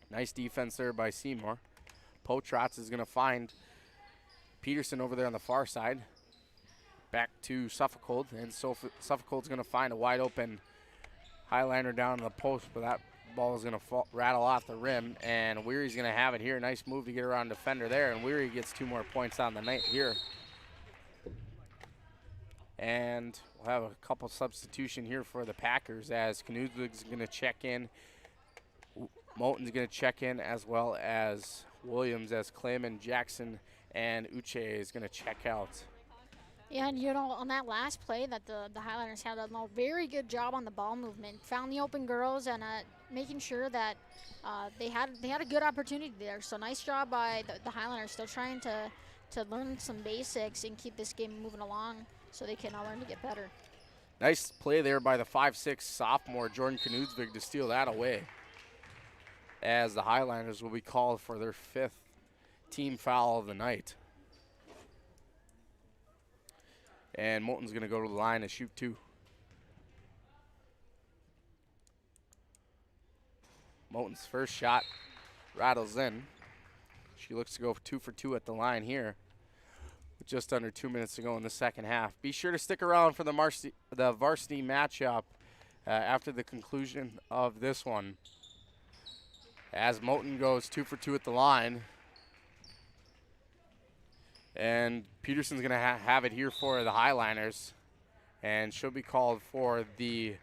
Nice defense there by Seymour. Potratz is going to find Peterson over there on the far side. Back to Suffolk, and Suffolk's going to find a wide open Highlander down in the post, but that ball is going to rattle off the rim, and Weary's going to have it here. Nice move to get around defender there, and Weary gets 2 more points on the night here. And we'll have a couple substitution here for the Packers, as Knudvig's going to check in. Moulton's going to check in, as well as Williams, as Clayman, Jackson, and Uche is going to check out. Yeah, and on that last play that the Highlanders had a very good job on the ball movement. Found the open girls and making sure that they had a good opportunity there. So nice job by the Highlanders, still trying to learn some basics and keep this game moving along so they can learn to get better. Nice play there by the 5'6" sophomore Jordan Knudvig to steal that away, as the Highlanders will be called for their 5th team foul of the night. And Moulton's going to go to the line and shoot 2. Moulton's first shot rattles in. She looks to go 2 for 2 at the line here. just under 2 minutes to go in the second half. Be sure to stick around for the varsity matchup after the conclusion of this one, as Moten goes 2 for 2 at the line. And Peterson's going to have it here for the Highliners, and she'll be called for the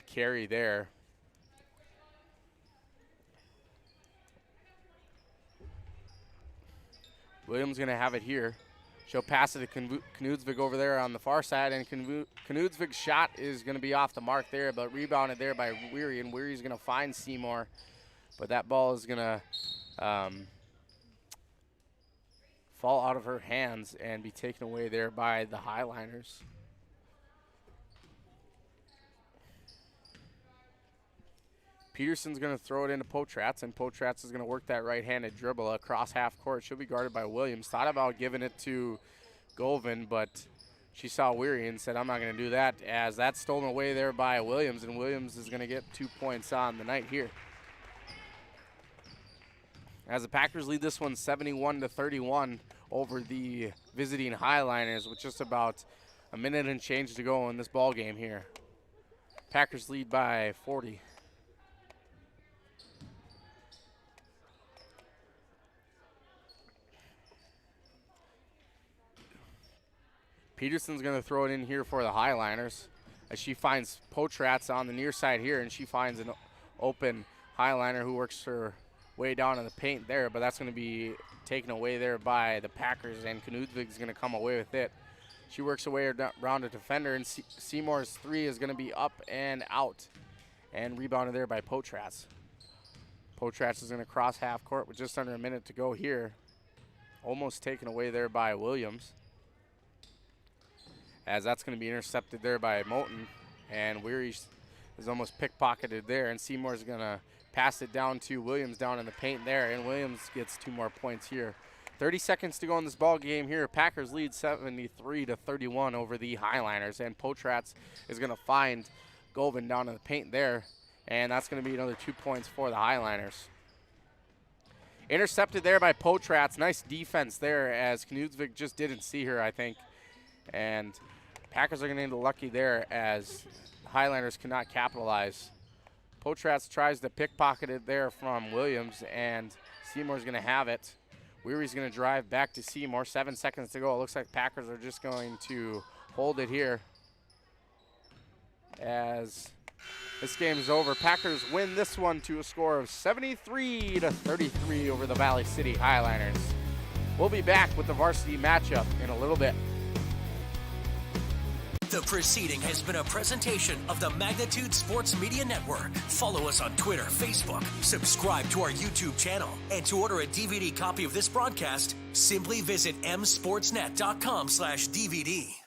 carry there. Williams going to have it here. She'll pass it to Knudsvig over there on the far side, and Knudsvig's shot is going to be off the mark there, but rebounded there by Weary, and Weary's going to find Seymour, but that ball is going to fall out of her hands and be taken away there by the Highliners. Peterson's going to throw it into Potratz, and Potratz is going to work that right-handed dribble across half court. She'll be guarded by Williams. Thought about giving it to Govan, but she saw Weary and said, I'm not going to do that, as that's stolen away there by Williams, and Williams is going to get 2 points on the night here. As the Packers lead this one 71-31 over the visiting Highliners with just about a minute and change to go in this ball game here. Packers lead by 40. Peterson's going to throw it in here for the Highliners as she finds Potratz on the near side here, and she finds an open Highliner who works her way down in the paint there, but that's going to be taken away there by the Packers, and Knudsvig's going to come away with it. She works her way around a defender, and Seymour's three is going to be up and out, and rebounded there by Potratz. Potratz is going to cross half court with just under a minute to go here. Almost taken away there by Williams, as that's going to be intercepted there by Moten, and Weary is almost pickpocketed there, and Seymour's going to pass it down to Williams down in the paint there, and Williams gets 2 more points here. 30 seconds to go in this ball game here. Packers lead 73-31 over the Highliners, and Potratz is going to find Govan down in the paint there, and that's going to be another 2 points for the Highliners. Intercepted there by Potratz. Nice defense there, as Knudsvig just didn't see her, I think, and Packers are going to get lucky there as Highliners cannot capitalize. Potratz tries to pickpocket it there from Williams, and Seymour's going to have it. Weary's going to drive back to Seymour. 7 seconds to go. It looks like Packers are just going to hold it here as this game is over. Packers win this one to a score of 73-33 over the Valley City Highliners. We'll be back with the varsity matchup in a little bit. The proceeding has been a presentation of the Magnitude Sports Media Network. Follow us on Twitter, Facebook, subscribe to our YouTube channel, and to order a DVD copy of this broadcast, simply visit msportsnet.com/DVD.